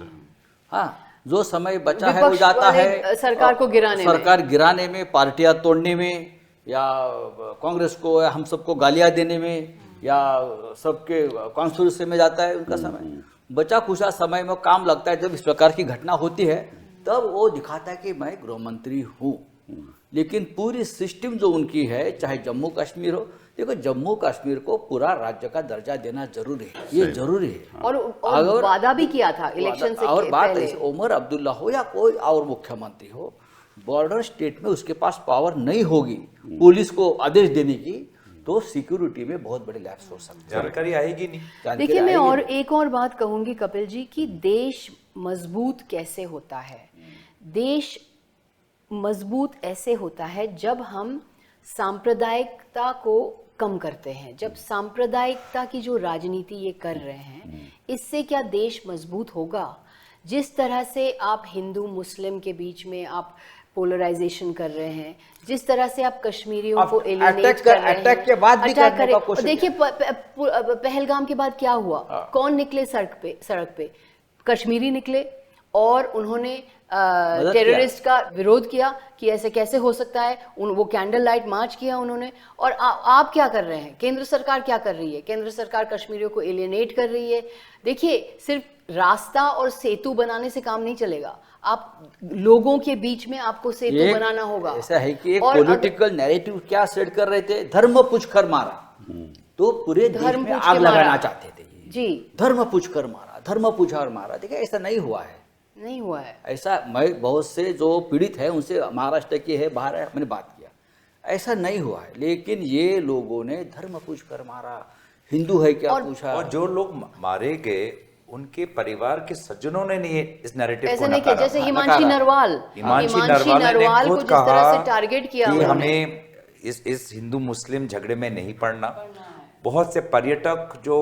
हाँ, जो समय बचा है वो जाता है सरकार को गिराने में, पार्टियां तोड़ने में, या कांग्रेस को या हम सबको गालियां देने में, या सबके कॉन्स्टिट्यूंसी में जाता है उनका समय। बचा खुचा समय में काम लगता है, जब इस प्रकार की घटना होती है तब वो दिखाता है कि मैं गृह मंत्री हूँ। लेकिन पूरी सिस्टम जो उनकी है, चाहे जम्मू कश्मीर हो, देखो जम्मू कश्मीर को पूरा राज्य का दर्जा देना जरूरी है, ये जरूरी है। और वादा भी किया था इलेक्शन से और बात है, उमर अब्दुल्ला हो या कोई और मुख्यमंत्री हो, बॉर्डर स्टेट में उसके पास पावर नहीं होगी पुलिस को आदेश देने की, तो सिक्योरिटी में बहुत बड़े लैप्स हो सकते हैं, जानकारी आएगी नहीं। देखिए, मैं और एक और बात कहूंगी कपिल जी, कि देश मजबूत कैसे होता है। देश मजबूत ऐसे होता है जब हम सांप्रदायिकता को कम करते हैं, जब सांप्रदायिकता की जो राजनीति ये कर रहे हैं, इससे क्या देश मजबूत होगा? जिस तरह से आप हिंदू मुस्लिम के बीच में आप पोलराइजेशन कर रहे हैं, जिस तरह से आप कश्मीरियों को एलिमिनेट कर रहे हैं, अटैक के बाद भी करने का कोशिश। देखिए पहलगाम के बाद क्या हुआ, कौन निकले सड़क पे? कश्मीरी निकले, और उन्होंने किया। टेररिस्ट का विरोध किया कि ऐसे कैसे हो सकता है। वो कैंडल लाइट मार्च किया उन्होंने। और आप क्या कर रहे हैं? केंद्र सरकार क्या कर रही है? केंद्र सरकार कश्मीरियों को एलियनेट कर रही है। देखिए, सिर्फ रास्ता और सेतु बनाने से काम नहीं चलेगा, आप लोगों के बीच में आपको सेतु बनाना होगा। ऐसा है कि एक पॉलिटिकल नैरेटिव क्या सेट कर रहे थे, धर्म पूछ कर मारा, तो पूरे देश में आग लगाना चाहते थे जी। धर्म पूछ कर मारा, धर्म पूछ कर मारा। देखिए, ऐसा नहीं हुआ है, नहीं हुआ है ऐसा। मैं बहुत से जो पीड़ित है उनसे, महाराष्ट्र के है, बाहर है, मैंने बात किया, ऐसा नहीं हुआ है। लेकिन ये लोगों ने धर्म पूछ कर मारा, हिंदू है क्या पूछा। और जो लोग मारे गए उनके परिवार के सज्जनों ने नहीं इस नैरेटिव ऐसा को नहीं किया। नकारा। जैसे हिमांशी नरवाल को जिस तरह से टारगेट किया कि उन्होंने। हमें इस हिंदू मुस्लिम झगड़े में नहीं पड़ना। बहुत से पर्यटक जो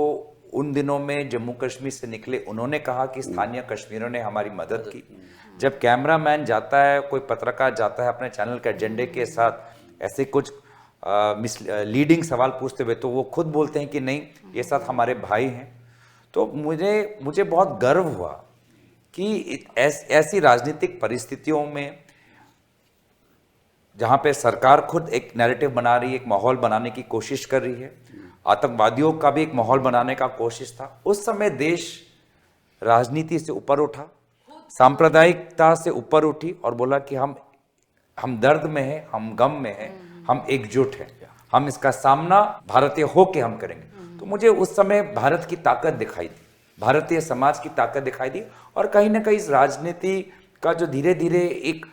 उन दिनों में जम्मू कश्मीर से निकले, उन्होंने कहा कि स्थानीय कश्मीरियों ने हमारी मदद की। जब कैमरामैन जाता है, कोई पत्रकार जाता है अपने चैनल के एजेंडे के साथ ऐसे कुछ लीडिंग सवाल पूछते हुए, तो वो खुद बोलते हैं कि नहीं, ये साथ हमारे भाई हैं। तो मुझे बहुत गर्व हुआ कि ऐसी राजनीतिक परिस्थितियों में जहां पे सरकार खुद एक नैरेटिव बना रही है, एक माहौल बनाने की कोशिश कर रही है, आतंकवादियों का भी एक माहौल बनाने का कोशिश था, उस समय देश राजनीति से ऊपर उठा, सांप्रदायिकता से ऊपर उठी और बोला कि हम दर्द में हैं, हम गम में हैं, हम एकजुट हैं, हम इसका सामना भारतीय होके हम करेंगे। तो मुझे उस समय भारत की ताकत दिखाई दी, भारतीय समाज की ताकत दिखाई दी। और कहीं ना कहीं इस राजनीति का जो धीरे धीरे एक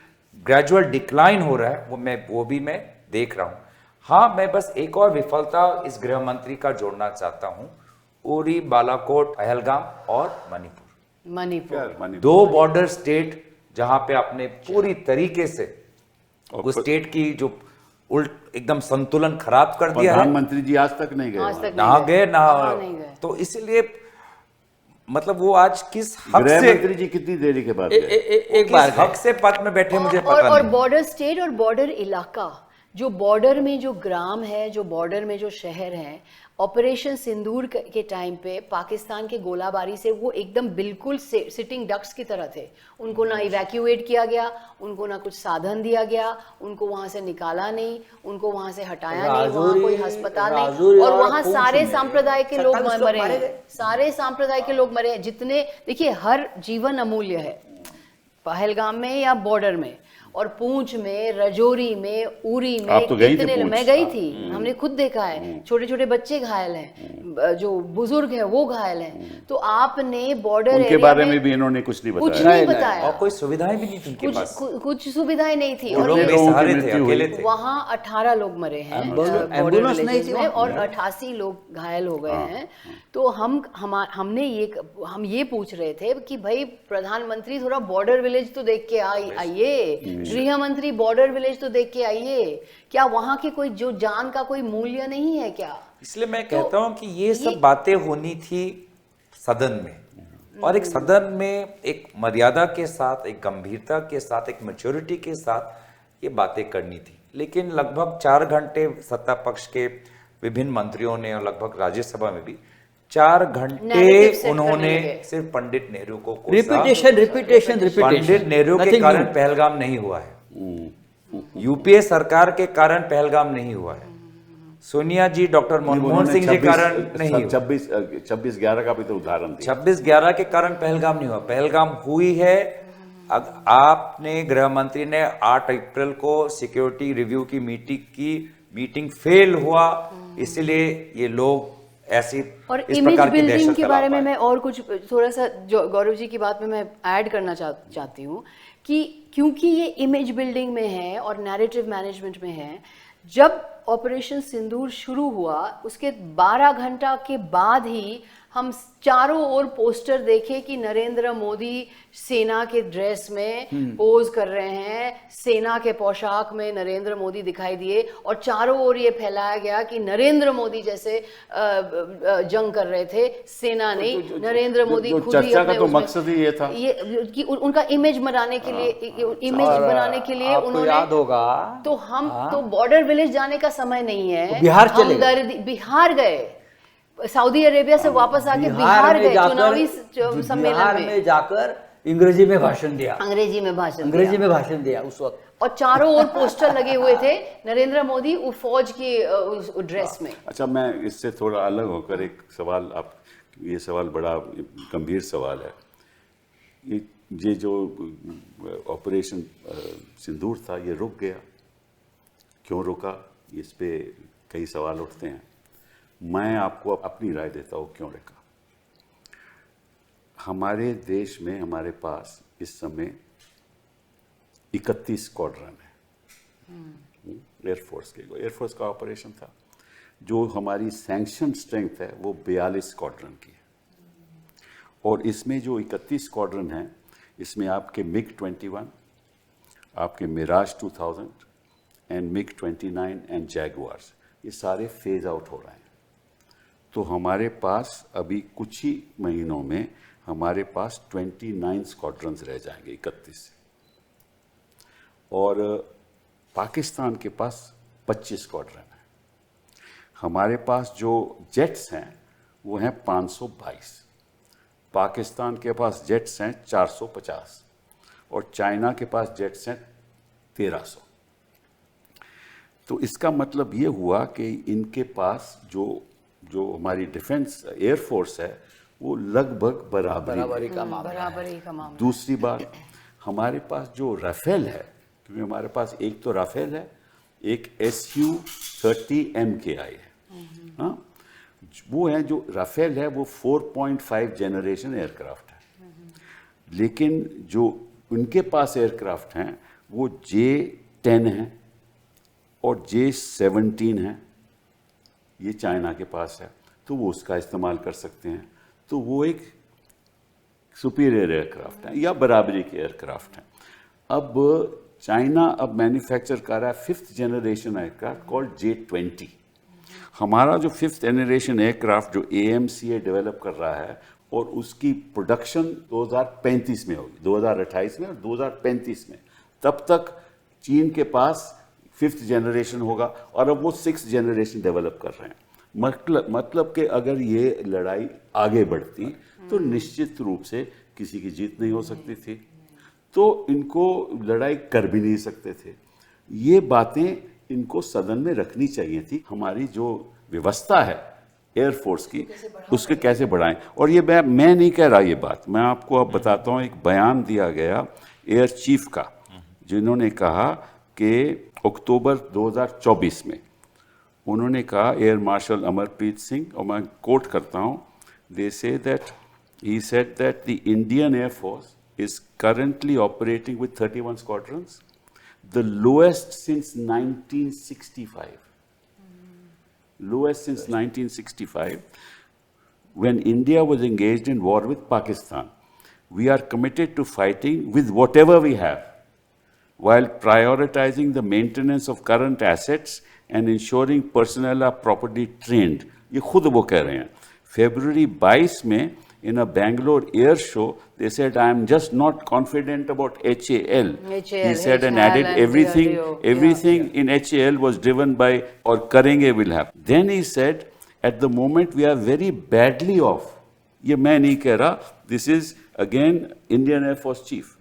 ग्रेजुअल डिक्लाइन हो रहा है, वो भी मैं देख रहा हूं। हाँ, मैं बस एक और विफलता इस गृह मंत्री का जोड़ना चाहता हूं, उरी, बालाकोट, पहलगाम और मणिपुर। दो बॉर्डर स्टेट जहां पे आपने पूरी तरीके से उस स्टेट की जो एकदम संतुलन खराब कर दिया है। प्रधानमंत्री जी आज तक नहीं गए, ना गए ना। तो इसलिए मतलब वो आज किस हक से, गृह मंत्री जी कितनी देरी के बाद एक बार हक से पद में बैठे, मुझे पता नहीं। और बॉर्डर स्टेट और बॉर्डर इलाका, जो बॉर्डर में जो ग्राम है, जो बॉर्डर में जो शहर हैं, ऑपरेशन सिंदूर के टाइम पे पाकिस्तान के गोलाबारी से वो एकदम बिल्कुल सिटिंग डक्स की तरह थे। उनको ना इवैक्यूएट किया गया, उनको ना कुछ साधन दिया गया, उनको वहां से निकाला नहीं, उनको वहां से हटाया नहीं, वहां कोई अस्पताल नहीं। और वहां सारे सांप्रदाय के लोग मरे हैं, सारे सांप्रदाय के लोग मरे हैं। जितने, देखिए, हर जीवन अमूल्य है, पहलगाम में या बॉर्डर में, और पूंछ में, रजौरी में, उरी में, आप तो गई थी कितने, पूंछ? मैं गई थी, हमने खुद देखा है। छोटे छोटे बच्चे घायल हैं, जो बुजुर्ग हैं वो घायल हैं। तो आपने बॉर्डर उनके एरिया बारे में भी इन्होंने कुछ नहीं कुछ बताया। नहीं बताया, और कोई सुविधाएं भी नहीं थी उनके पास, कुछ सुविधाएं नहीं थी। और और ये लोगों की बेसहारे थे, मृत्यु हुई। अकेले थे। वहाँ 18 लोग मरे हैं एम्बुलेंस नहीं थी में, और 88 लोग घायल हो गए हैं। तो हमने ये पूछ रहे थे कि भाई प्रधानमंत्री थोड़ा बॉर्डर विलेज तो देख के आइए, गृह मंत्री बॉर्डर विलेज तो देख के आइए। क्या वहाँ की कोई जो जान का कोई मूल्य नहीं है क्या? इसलिए मैं कहता हूं कि ये सब बातें होनी थी सदन में, और एक सदन में एक मर्यादा के साथ, एक गंभीरता के साथ, एक मैच्योरिटी के साथ ये बातें करनी थी। लेकिन लगभग 4 घंटे सत्ता पक्ष के विभिन्न मंत्रियों ने, और लगभग राज्यसभा में भी 4 घंटे उन्होंने सिर्फ पंडित नेहरू को रिपीटेशन पंडित नेहरू के कारण पहलगाम नहीं हुआ है, यूपीए सरकार के कारण पहलगाम नहीं हुआ है, सोनिया जी, डॉक्टर मनमोहन सिंह जी कारण नहीं हुआ। 26/11 का भी तो उदाहरण दिया। 26/11 के कारण पहलगाम नहीं हुआ, पहलगाम हुई है। आपने गृह मंत्री ने 8 अप्रैल को सिक्योरिटी रिव्यू की मीटिंग फेल हुआ, इसलिए ये लोग ऐसी और इस इमेज प्रकार की बिल्डिंग दहशत के फैला बारे में पाए। मैं और कुछ थोड़ा सा जो गौरव जी की बात में मैं ऐड करना चाहती हूँ कि क्योंकि ये इमेज बिल्डिंग में है और नैरेटिव मैनेजमेंट में है, जब ऑपरेशन सिंदूर शुरू हुआ उसके 12 घंटा के बाद ही हम चारों ओर पोस्टर देखे कि नरेंद्र मोदी सेना के ड्रेस में पोज कर रहे हैं, सेना के पोशाक में नरेंद्र मोदी दिखाई दिए, और चारों ओर ये फैलाया गया कि नरेंद्र मोदी जैसे जंग कर रहे थे, सेना नहीं, नरेंद्र मोदी खुद ही चर्चा का तो उसमें- मकसद ही ये था ये कि उनका इमेज बनाने के लिए, आपको उन्होंने, याद होगा तो हम तो बॉर्डर विलेज जाने का समय नहीं है, बिहार चले गए। हमदर्दी बिहार गए, सऊदी अरेबिया से वापस आके बिहार गए चुनावी सम्मेलन बिहार में। में जाकर अंग्रेजी में भाषण दिया, अंग्रेजी में भाषण अंग्रेजी दिया। में भाषण दिया उस वक्त। और चारों ओर पोस्टर लगे हुए थे नरेंद्र मोदी उस फौज की उस ड्रेस में। अच्छा, मैं इससे थोड़ा अलग होकर एक सवाल, आप ये सवाल बड़ा गंभीर सवाल है। ये जो ऑपरेशन सिंदूर था, ये रुक गया, क्यों रुका, इस पे कई सवाल उठते हैं। मैं आपको अपनी राय देता हूँ क्यों रुका। हमारे देश में हमारे पास इस समय 31 स्क्वाड्रन है एयरफोर्स के। एयरफोर्स का ऑपरेशन था। जो हमारी सैंक्शन स्ट्रेंथ है वो 42 स्क्वाड्रन की है। और इसमें जो 31 स्क्वाड्रन हैं, इसमें आपके MiG-21, आपके Miraj 2000 and MiG-29 and Jaguars, ये सारे फेज आउट हो रहे हैं। तो हमारे पास अभी कुछ ही महीनों में हमारे पास 29 स्क्वाड्रन्स रह जाएंगे 31 से। और पाकिस्तान के पास 25 स्क्वाड्रन है। हमारे पास जो जेट्स हैं वो हैं 522। पाकिस्तान के पास जेट्स हैं 450 और चाइना के पास जेट्स हैं 1300। तो इसका मतलब ये हुआ कि इनके पास जो हमारी डिफेंस एयरफोर्स है वो लगभग बराबरी का मामला। बराबरी का मामला। दूसरी बात, हमारे पास जो राफेल है, क्योंकि हमारे पास एक तो राफेल है, एक Su-30 MKI है, हाँ, वो है जो राफेल है वो 4.5 जनरेशन एयरक्राफ्ट है। लेकिन जो उनके पास एयरक्राफ्ट हैं वो J-10 हैं और J-17 हैं, ये चाइना के पास है, तो वो उसका इस्तेमाल कर सकते हैं। तो वो एक सुपीरियर एयरक्राफ्ट है या बराबरी के एयरक्राफ्ट हैं। अब चाइना अब मैन्युफैक्चर कर रहा है 5th generation aircraft called J-20। हमारा जो 5th जनरेशन एयरक्राफ्ट जो AMCA डेवलप कर रहा है और उसकी प्रोडक्शन 2035 में होगी, 2028 में और 2035 में। तब तक चीन के पास 5th जनरेशन होगा और अब वो 6th जनरेशन डेवलप कर रहे हैं। मतलब कि अगर ये लड़ाई आगे बढ़ती तो निश्चित रूप से किसी की जीत नहीं हो सकती थी, तो इनको लड़ाई कर भी नहीं सकते थे। ये बातें इनको सदन में रखनी चाहिए थी। हमारी जो व्यवस्था है एयरफोर्स की, उसके कैसे बढ़ाएं। और ये मैं नहीं कह रहा ये बात, मैं आपको अब बताता हूँ। एक बयान दिया गया एयर चीफ का, जिन्होंने कहा कि अक्टूबर 2024 में उन्होंने कहा, एयर मार्शल अमरप्रीत सिंह, और मैं कोट करता हूँ, they say that he said that the Indian air force is currently operating with 31 squadrons, the lowest since 1965. Lowest since 1965, when India was engaged in war with Pakistan. We are committed to fighting with whatever we have, while prioritizing the maintenance of current assets and ensuring personnel are properly trained. ये खुद वो कह रहे हैं। February 22 में in a Bangalore air show, they said, I am just not confident about HAL. He said and added, everything in HAL was driven by, or Karenge will happen. Then he said, at the moment we are very badly off. ये मैं नहीं कह रहा, this is again Indian Air Force Chief.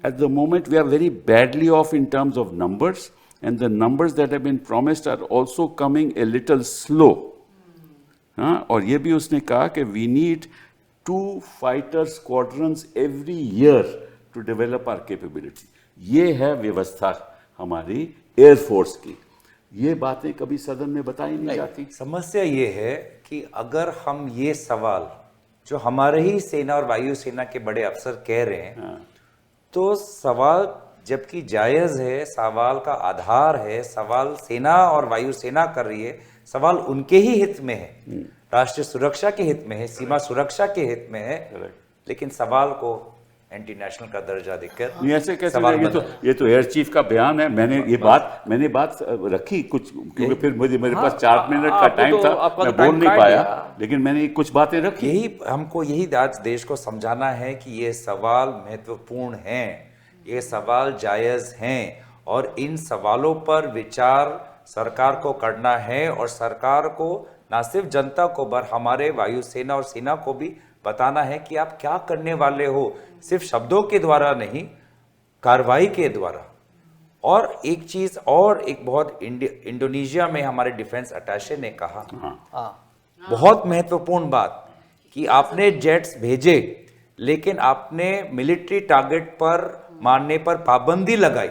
At the moment we are very badly off in terms of numbers, and the numbers that have been promised are also coming a little slow. हाँ, और ये भी उसने कहा कि we need 2 fighter squadrons every year to develop our capability. ये है व्यवस्था हमारी एयरफोर्स की। ये बातें कभी सदन में बताई नहीं जाती। समस्या ये है कि अगर हम ये सवाल जो हमारे ही सेना और वायुसेना के बड़े अफसर कह रहे हैं, तो सवाल जबकि जायज है, सवाल का आधार है, सवाल सेना और वायुसेना कर रही है, सवाल उनके ही हित में है, राष्ट्रीय सुरक्षा के हित में है, सीमा सुरक्षा के हित में है, लेकिन सवाल को एंटी नेशनल का दर्जा देकर नहीं, ऐसे कैसे? ये तो एयर चीफ का बयान है। मैंने बात रखी कुछ, क्योंकि फिर मेरे पास 4 मिनट का टाइम था, मैं बोल नहीं पाया, लेकिन मैंने कुछ बातें रखी। हमको यही आज देश को समझाना है कि ये सवाल महत्वपूर्ण हैं, ये सवाल जायज हैं, और इन सवालों पर विचार सरकार को करना है, और सरकार को ना सिर्फ जनता को पर हमारे वायुसेना और सेना को भी बताना है कि आप क्या करने वाले हो, सिर्फ शब्दों के द्वारा नहीं, कार्रवाई के द्वारा। और एक चीज और, एक बहुत इंडोनेशिया में हमारे डिफेंस अटैचे ने कहा, बहुत महत्वपूर्ण बात, कि आपने जेट्स भेजे लेकिन आपने मिलिट्री टारगेट पर मारने पर पाबंदी लगाई।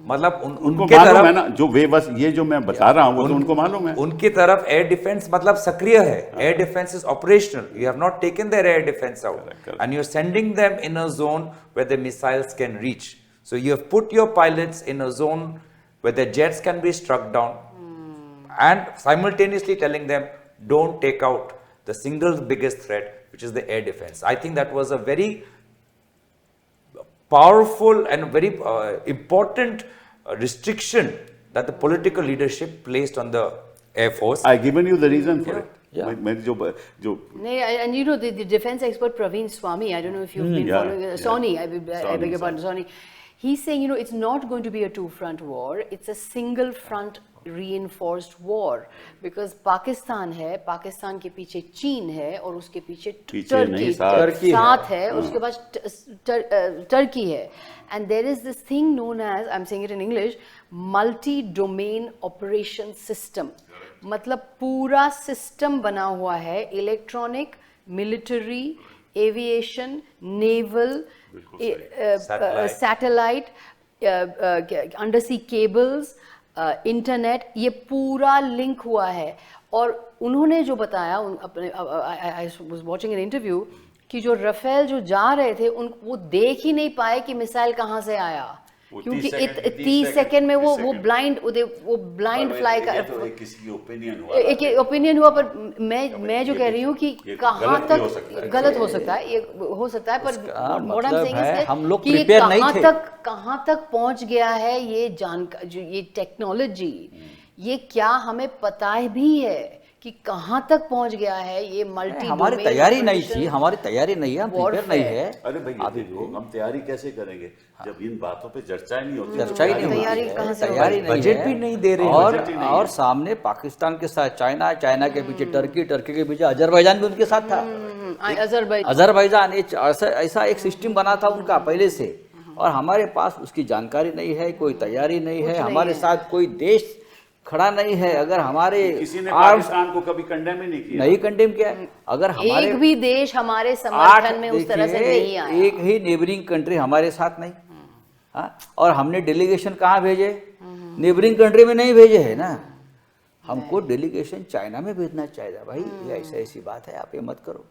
मतलब उनको उनके मालूम है तरफ, ना, जो वे बस ये जो मैं बता रहा हूं वो तो उनको मालूम है। उनकी तरफ एयर डिफेंस मतलब सक्रिय है, air defence is operational, you have not taken their air defence out and you are sending them in a zone where the missiles can reach, so you have put your pilots in a zone where the jets can be struck down and simultaneously telling them don't take out the single biggest threat which is the air defense. I think that was a very powerful and very important restriction that the political leadership placed on the Air Force. I given you the reason for it. Yeah. मैं जो No, and you know the defense expert Praveen Swami, I don't know if you've been yeah, following yeah. Sony, I beg Sony, your pardon, Sony. He's saying, you know, it's not going to be a two-front war, it's a single front reinforced war, because Pakistan है, पाकिस्तान के पीछे चीन है और उसके पीछे नहीं, Turkey साथ है, और उसके बाद टर्की है, and there is this thing known as, I'm saying it in English, multi-domain operation system. मतलब पूरा सिस्टम बना हुआ है, electronic, military, aviation, naval, satellite, under sea cables, internet, ये पूरा लिंक हुआ है। और उन्होंने जो बताया, अपने I was watching an interview, कि जो रफेल जो जा रहे थे वो देख ही नहीं पाए कि मिसाइल कहाँ से आया, क्योंकि 30 सेकंड में वो ब्लाइंड फ्लाई का किसी की ओपिनियन हुआ। पर मैं जो कह रही हूँ कि कहाँ तक गलत हो सकता है, ये हो सकता है, पर व्हाट आई एम सेइंग कि ये कहाँ तक पहुँच गया है, ये जानकारी, जो ये टेक्नोलॉजी, ये क्या हमें पता भी है कि कहाँ तक पहुँच गया है ये मल्टी। हमारी तैयारी नहीं थी, हमारी तैयारी नहीं है, हम प्रिपेयर नहीं है। अरे भाई देखो, हम तैयारी कैसे करेंगे जब इन बातों पे चर्चा ही नहीं होती, चर्चा ही नहीं, तैयारी कहाँ से, तैयारी नहीं, बजट भी नहीं दे रहे, और सामने पाकिस्तान के साथ चाइना, चाइना के पीछे टर्की, टर्की के पीछे अजरबैजान भी उनके साथ था। अजरबैजान ऐसा एक सिस्टम बना था उनका पहले से, और हमारे पास उसकी जानकारी नहीं है, कोई तैयारी नहीं है, हमारे साथ कोई देश खड़ा नहीं है। अगर हमारे किसी ने पाकिस्तान को कभी कंडेम ही नहीं किया, नहीं कंडेम किया, अगर हमारे एक भी देश हमारे समर्थन में उस तरह से नहीं आया, एक ही नेबरिंग कंट्री हमारे साथ नहीं, हाँ, और हमने डेलीगेशन कहाँ भेजे, नेबरिंग कंट्री में नहीं भेजे है ना, हमको डेलीगेशन चाइना में भेजना चाहिए। भाई ये ऐसी बात है, आप ये मत करो,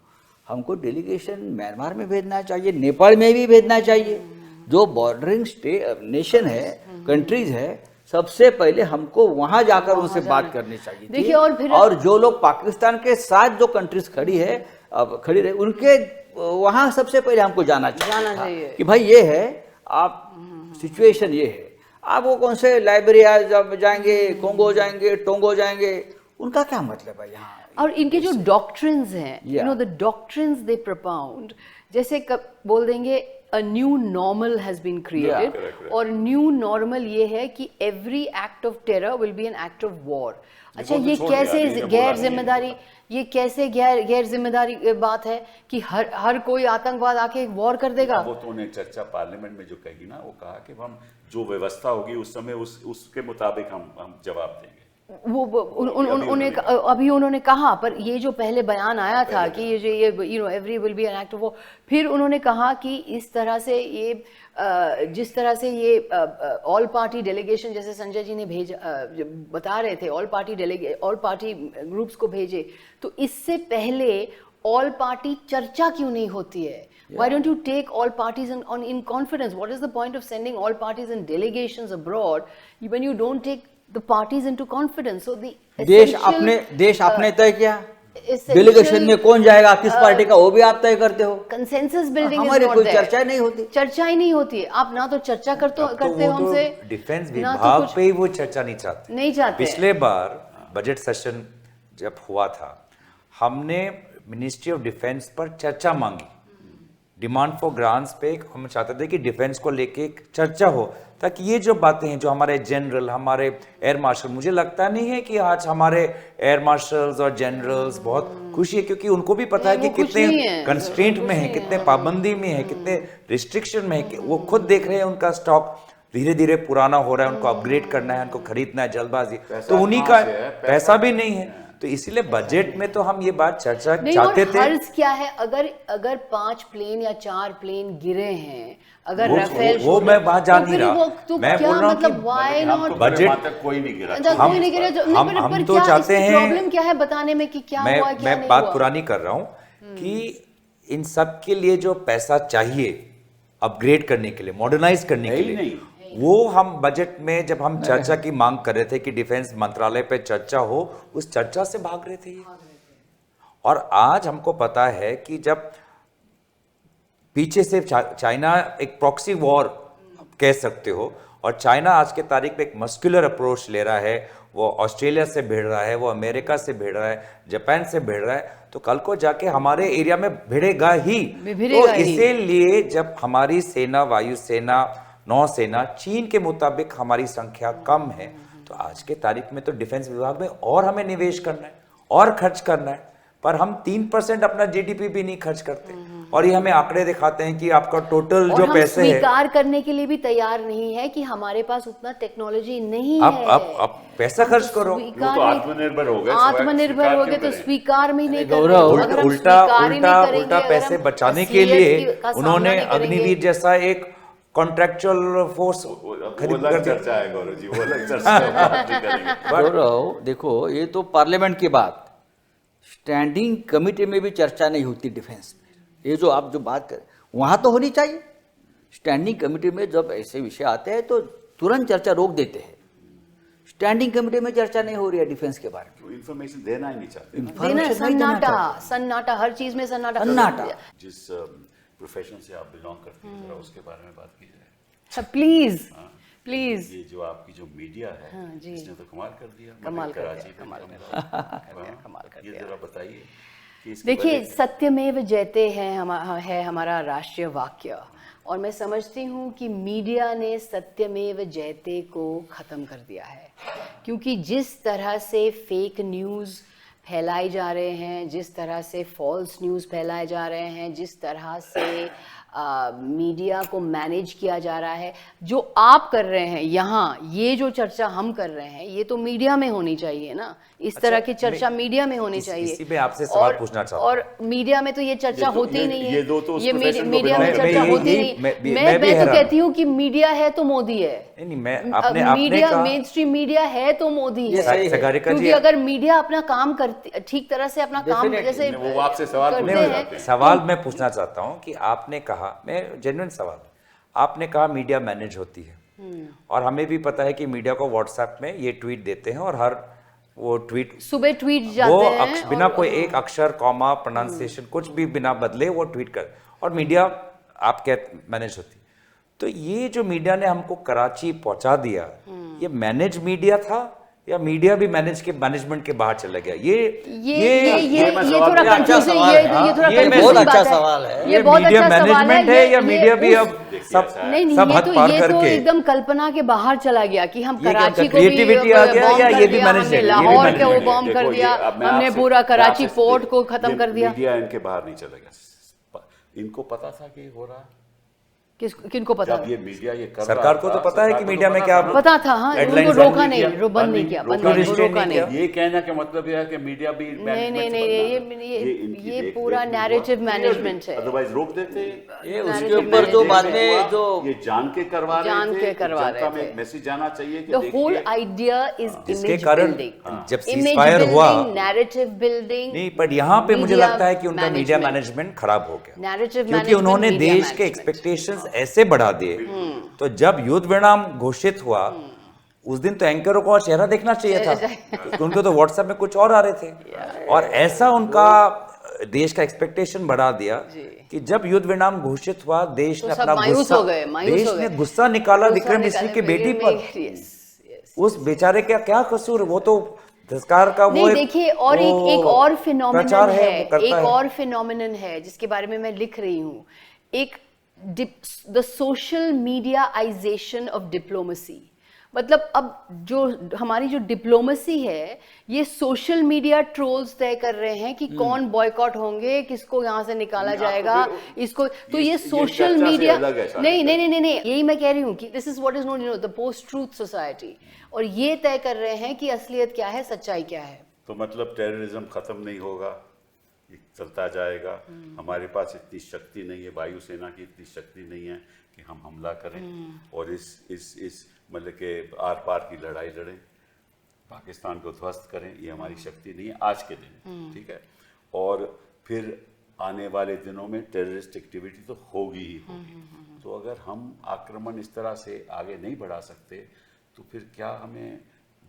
हमको डेलीगेशन म्यांमार में भेजना चाहिए, नेपाल में भी भेजना चाहिए, जो बॉर्डरिंग नेशन है, कंट्रीज है, सबसे पहले हमको वहां जाकर उनसे बात करनी चाहिए। देखिए, और जो लोग पाकिस्तान के साथ जो कंट्रीज खड़ी है, अब खड़ी रहे, उनके वहां सबसे पहले हमको जाना चाहिए कि भाई ये है, आप सिचुएशन ये है। आप वो कौन से लाइब्रेरिया जब जाएंगे, कोंगो जाएंगे, टोंगो जाएंगे, उनका क्या मतलब है यहाँ। और इनके जो डॉक्ट्रिन्स हैं, यू नो द डॉक्ट्रिन्स दे प्रोपाउंड, जैसे बोल देंगे a new normal has been created, और न्यू नॉर्मल ये है कि every act of terror will be an act of war। अच्छा, ये कैसे गैर जिम्मेदारी, ये कैसे गैर जिम्मेदारी बात है कि हर कोई आतंकवाद आके वॉर कर देगा। वो तो उन्हें चर्चा पार्लियामेंट में जो कही ना, वो कहा कि हम जो व्यवस्था होगी उस समय उसके मुताबिक हम जवाब देंगे। अभी उन्होंने कहा, पर ये जो पहले बयान आया था कि ये you know every will be an act of war, फिर उन्होंने कहा कि इस तरह से ये जिस तरह से ये ऑल पार्टी डेलीगेशन, जैसे संजय जी ने बता रहे थे, ऑल पार्टी ग्रुप्स को भेजे, तो इससे पहले ऑल पार्टी चर्चा क्यों नहीं होती है? Why don't you take all parties in confidence? What is the point of sending all parties and delegations abroad when you don't take the parties into confidence? So the देश आपने तय किया, delegation में कौन जाएगा, किस पार्टी का, वो भी आप तय करते हो। कंसेंसस बिल्डिंग हमारे कोई चर्चा नहीं होती, चर्चा ही नहीं होती है। आप ना तो चर्चा करते हो हमसे, डिफेंस विभाग पे ही वो चर्चा नहीं चाहते। पिछले बार बजट सेशन जब हुआ था, हमने मिनिस्ट्री ऑफ डिफेंस पर चर्चा मांगी, डिमांड फॉर ग्रांट्स पे हम चाहते थे कि डिफेंस को लेके एक चर्चा हो, ताकि ये जो बातें हैं, जो हमारे जनरल, हमारे एयर मार्शल, मुझे लगता नहीं है कि आज हमारे एयर मार्शल्स और जनरल्स बहुत खुशी है, क्योंकि उनको भी पता है कि कितने कंस्ट्रेंट में है, कितने पाबंदी में है, कितने रिस्ट्रिक्शन में है, कि वो खुद देख रहे हैं उनका स्टॉक धीरे धीरे पुराना हो रहा है, उनको अपग्रेड करना है, उनको खरीदना है जल्दबाजी, तो उन्हीं का पैसा भी नहीं है। तो इसीलिए बजट में तो हम ये बात चर्चा चाहते थे। हर्ज क्या है, अगर 5 प्लेन या 4 प्लेन गिरे हैं, अगर राफेल वो मैं बात जान नहीं रहा, तो मैं क्या बोल रहा हूँ मतलब कि व्हाई नॉट बजट कोई नहीं गिरा, कोई नहीं गिरा, हम तो चाहते हैं, प्रॉब्लम क्या है बताने में कि क्या हुआ क्या मैं नहीं बात हुआ। पुरानी कर रहा हूँ कि इन सब के लिए जो पैसा चाहिए अपग्रेड करने के लिए, मॉडर्नाइज करने के लिए, वो हम बजट में जब हम चर्चा की मांग कर रहे थे कि डिफेंस मंत्रालय पे चर्चा हो, उस चर्चा से भाग रहे थे ये। और आज हमको पता है कि जब पीछे से चाइना एक प्रॉक्सी वॉर कह सकते हो, और चाइना आज के तारीख में एक मस्कुलर अप्रोच ले रहा है, वो ऑस्ट्रेलिया से भिड़ रहा है, वो अमेरिका से भिड़ रहा है, जापान से भिड़ रहा है, तो कल को जाके हमारे एरिया में भिड़ेगा ही। तो इसीलिए जब हमारी सेना, वायुसेना, नौसेना चीन के मुताबिक हमारी संख्या कम है, तो आज के तारीख में तो डिफेंस विभाग में और हमें निवेश करना है और खर्च करना है, पर हम 3% अपना जीडीपी भी नहीं खर्च करते, और ये हमें आंकड़े दिखाते हैं कि आपका टोटल जो पैसे है, स्वीकार करने के लिए भी तैयार नहीं है कि हमारे पास उतना टेक्नोलॉजी नहीं है। अब पैसा खर्च करो, तो आत्मनिर्भर हो गए, आत्मनिर्भर हो गए तो स्वीकार भी नहीं कर गौरव, रहे। उल्टा पैसे बचाने के लिए उन्होंने अग्निवीर जैसा एक कॉन्ट्रेक्चुअल फोर्स खरीद कर चर्चा है गौरव जी, वो अलग चर्चा है। गौरव देखो, ये तो पार्लियामेंट की बात, स्टैंडिंग कमेटी में भी चर्चा नहीं होती डिफेंस में। ये जो आप जो बात करें वहाँ तो होनी चाहिए। स्टैंडिंग कमेटी में जब ऐसे विषय आते हैं तो तुरंत चर्चा रोक देते हैं। स्टैंडिंग कमेटी में चर्चा नहीं हो रही है डिफेंस के बारे में, इन्फॉर्मेशन देना ही नहीं चाहते ना। देना, सन्नाटा, हर चीज में सन्नाटा। जिस प्रोफेशन से आप बिलोंग करते हैं, जरा उसके बारे में बात की जाए प्लीज प्लीज। ये जो आपकी जो मीडिया है, इसने तो कमाल कर दिया, कमाल कर कराची दिया, में कमाल कर ये दिया। जरा बताइए कि इसके देखिए, बारे में। सत्यमेव जयते है हमारा राष्ट्रीय वाक्य, और मैं समझती हूँ कि मीडिया ने सत्यमेव जयते को ख़त्म कर दिया है, क्योंकि जिस तरह से फेक न्यूज़ फैलाए जा रहे हैं, जिस तरह से फॉल्स न्यूज़ फैलाए जा रहे हैं, जिस तरह से मीडिया को मैनेज किया जा रहा है, जो आप कर रहे हैं यहाँ, ये जो चर्चा हम कर रहे हैं, ये तो मीडिया में होनी चाहिए ना। इस तरह की चर्चा मीडिया में होनी चाहिए। इसी पे आपसे सवाल पूछना चाहता हूं। और मीडिया में तो ये चर्चा होती ही नहीं है। ये दो तो ये मीडिया में चर्चा होती नहीं। मैं तो कहती हूँ कि मीडिया है तो मोदी है। नहीं, मैं आपने मीडिया, मेन स्ट्रीम मीडिया है तो मोदी है, क्योंकि अगर मीडिया अपना काम करती ठीक तरह से, अपना काम जैसे वो आपसे सवाल करते हैं। सवाल मैं पूछना चाहता हूँ कि आपने कहा, मैं जेन्युइन सवाल, आपने कहा मीडिया मैनेज होती है, और हमें भी पता है कि मीडिया को व्हाट्सएप में ये ट्वीट देते हैं, और हर वो ट्वीट सुबह ट्वीट जाते हैं, बिना कोई एक अक्षर, कॉमा, प्रोनाउंसिएशन कुछ भी बिना बदले वो ट्वीट कर, और मीडिया आपके मैनेज होती। तो ये जो मीडिया ने हमको कराची पहुंचा दिया, ये मैनेज मीडिया था या मीडिया भी मैनेजमेंट के बाहर चला गया? ये थोड़ा कंफ्यूजिंग, ये बहुत अच्छा सवाल है। ये बहुत मीडिया अच्छा सवाल मैनेजमेंट है या मीडिया भी अब सब हद पार ये तो करके एकदम कल्पना के बाहर चला गया कि हम ये क्या कराची को creativity आ गया या ये भी मैनेज हमने है? लाहौर को वो देखो, बॉम्ब कर ये दिया, अब मैं हमने आपसे- पूरा मैं कराची आपसे- पोर्ट को खत्म कर दिया। मीडिया इनके बाहर नहीं चला गया, इनको पता था कि हो रहा है। किनको पता? जब ये मीडिया ये कर सरकार रहा को था, तो पता है सरकार कि को मीडिया तो में पता क्या था ना। पता था, हाँ, Headlines उनको रोका बंद नहीं, किया, बंद नहीं किया, रोका बंद नहीं, रोका नहीं। ये कहने का मतलब यह है कि मीडिया भी नहीं management से बदनाम है। ये पूरा नैरेटिव मैनेजमेंट है। अदरवाइज रोक देते। ये उसके ऊपर जो बाद में जो ये जान के करवा रहे जान थे, के करवा जनता रहे थे। में मैसेज जाना चाहिए कि The whole देखिए, idea is जिसके image कारण building, जब image सीजफायर हुआ, building, narrative building। नहीं, पर यहाँ पे मुझे media लगता है कि उनका मीडिया management। मैनेजमेंट खराब हो गया, Narrative क्योंकि management, उन्होंने media देश के management। एक्सपेक्टेशंस ऐसे बढ़ा दिए। तो जब युद्ध विराम घोषित हुआ, उस दिन तो एंकरों को चेहरा देखना चाहिए था, क्योंकि उनको तो व्हाट्सएप में कुछ और आ रहे थे, और ऐसा उनका देश का एक्सपेक्टेशन बढ़ा दिया कि जब युद्ध विराम घोषित हुआ, देश ने अपना गुस्सा, देश ने गुस्सा निकाला विक्रम मिश्री की बेटी पर। उस बेचारे का क्या कसूर? वो तो सरकार का वो देखिए, और एक और फिनोमिनन प्रचार है, वो करता एक है। और फिनोमिनन है जिसके बारे में मैं लिख रही हूँ। एक द सोशल मीडियाइजेशन ऑफ डिप्लोमेसी, मतलब अब जो हमारी जो डिप्लोमेसी है ये सोशल मीडिया ट्रोल्स तय कर रहे हैं कि कौन बॉयकॉट होंगे, किसको यहाँ से निकाला नहीं, जाएगा, आपको इसको तो ये सोशल चर्चा से मीडिया अलग है शायद। नहीं, यही मैं कह रही हूँ कि this is what is known the post truth society, और ये तय कर रहे हैं कि असलियत क्या है, सच्चाई क्या है। तो मतलब टेररिज्म खत्म नहीं होगा, ये चलता जाएगा। हमारे पास इतनी शक्ति नहीं है, वायुसेना की इतनी शक्ति नहीं है कि हम हमला करें और इस मतलब के आर पार की लड़ाई लड़ें, पाकिस्तान को ध्वस्त करें, ये हमारी शक्ति नहीं है आज के दिन, ठीक है। और फिर आने वाले दिनों में टेररिस्ट एक्टिविटी तो होगी ही होगी। तो अगर हम आक्रमण इस तरह से आगे नहीं बढ़ा सकते तो फिर क्या हमें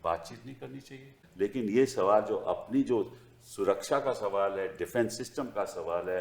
बातचीत नहीं करनी चाहिए? लेकिन ये सवाल जो अपनी जो सुरक्षा का सवाल है, डिफेंस सिस्टम का सवाल है,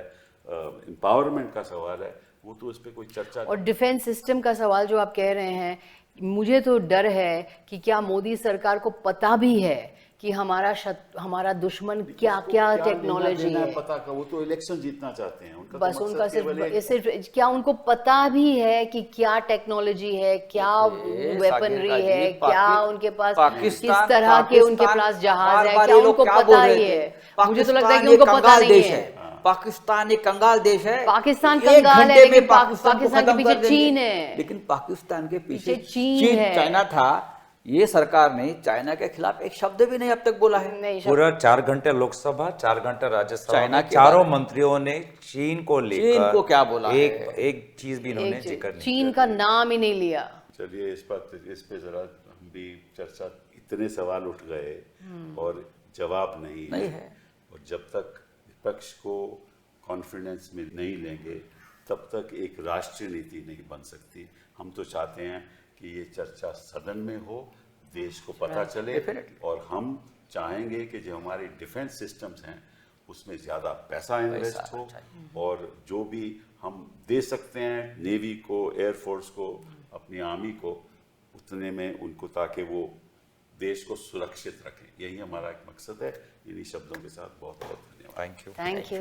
एम्पावरमेंट का सवाल है, वो तो इस पे कोई चर्चा और डिफेंस सिस्टम का सवाल जो आप कह रहे हैं, मुझे तो डर है कि क्या मोदी सरकार को पता भी है कि हमारा दुश्मन क्या क्या टेक्नोलॉजी है। पता का, वो तो इलेक्शन जीतना चाहते हैं, उनका बस तो उनका मकसद केवल एक- सिर्फ क्या उनको पता भी है कि क्या टेक्नोलॉजी है, क्या वेपनरी है, क्या उनके पास किस तरह के उनके पास जहाज है, क्या उनको पता ही है? मुझे तो लगता है कि उनको पता नहीं है। पाकिस्तान एक कंगाल देश है, पाकिस्तान एक कंगाल है, घंटे में लेकिन पाकिस्तान को पाकिस्तान के खत्म पीछे कर देंगे। चीन है। लेकिन पाकिस्तान के पीछे चीन है। चाइना था। ये सरकार ने चाइना के खिलाफ एक शब्द भी नहीं अब तक बोला है। नहीं, पूरा 4 घंटे लोकसभा, 4 घंटे राज्यसभा चाइना में के चारों बारे में। मंत्रियों ने चीन को लेकर चीन को क्या बोला एक है? एक चीज भी इन्होंने जिक्र नहीं चीन का नाम ही नहीं लिया। चलिए इस पे जरा हम भी चर्चा, इतने सवाल उठ गए और जवाब नहीं है। और जब तक विपक्ष को कॉन्फिडेंस में नहीं लेंगे तब तक एक राष्ट्रीय नीति नहीं बन सकती। हम तो चाहते हैं कि ये चर्चा सदन में हो, देश को पता चले, Definitely. और हम चाहेंगे कि जो हमारी डिफेंस सिस्टम्स हैं उसमें ज़्यादा पैसा इन्वेस्ट हो, और जो भी हम दे सकते हैं नेवी को, एयरफोर्स को, अपनी आर्मी को, उतने में उनको, ताकि वो देश को सुरक्षित रखें। यही हमारा एक मकसद है। इन्हीं शब्दों के साथ बहुत बहुत धन्यवाद। Thank you. Thank you.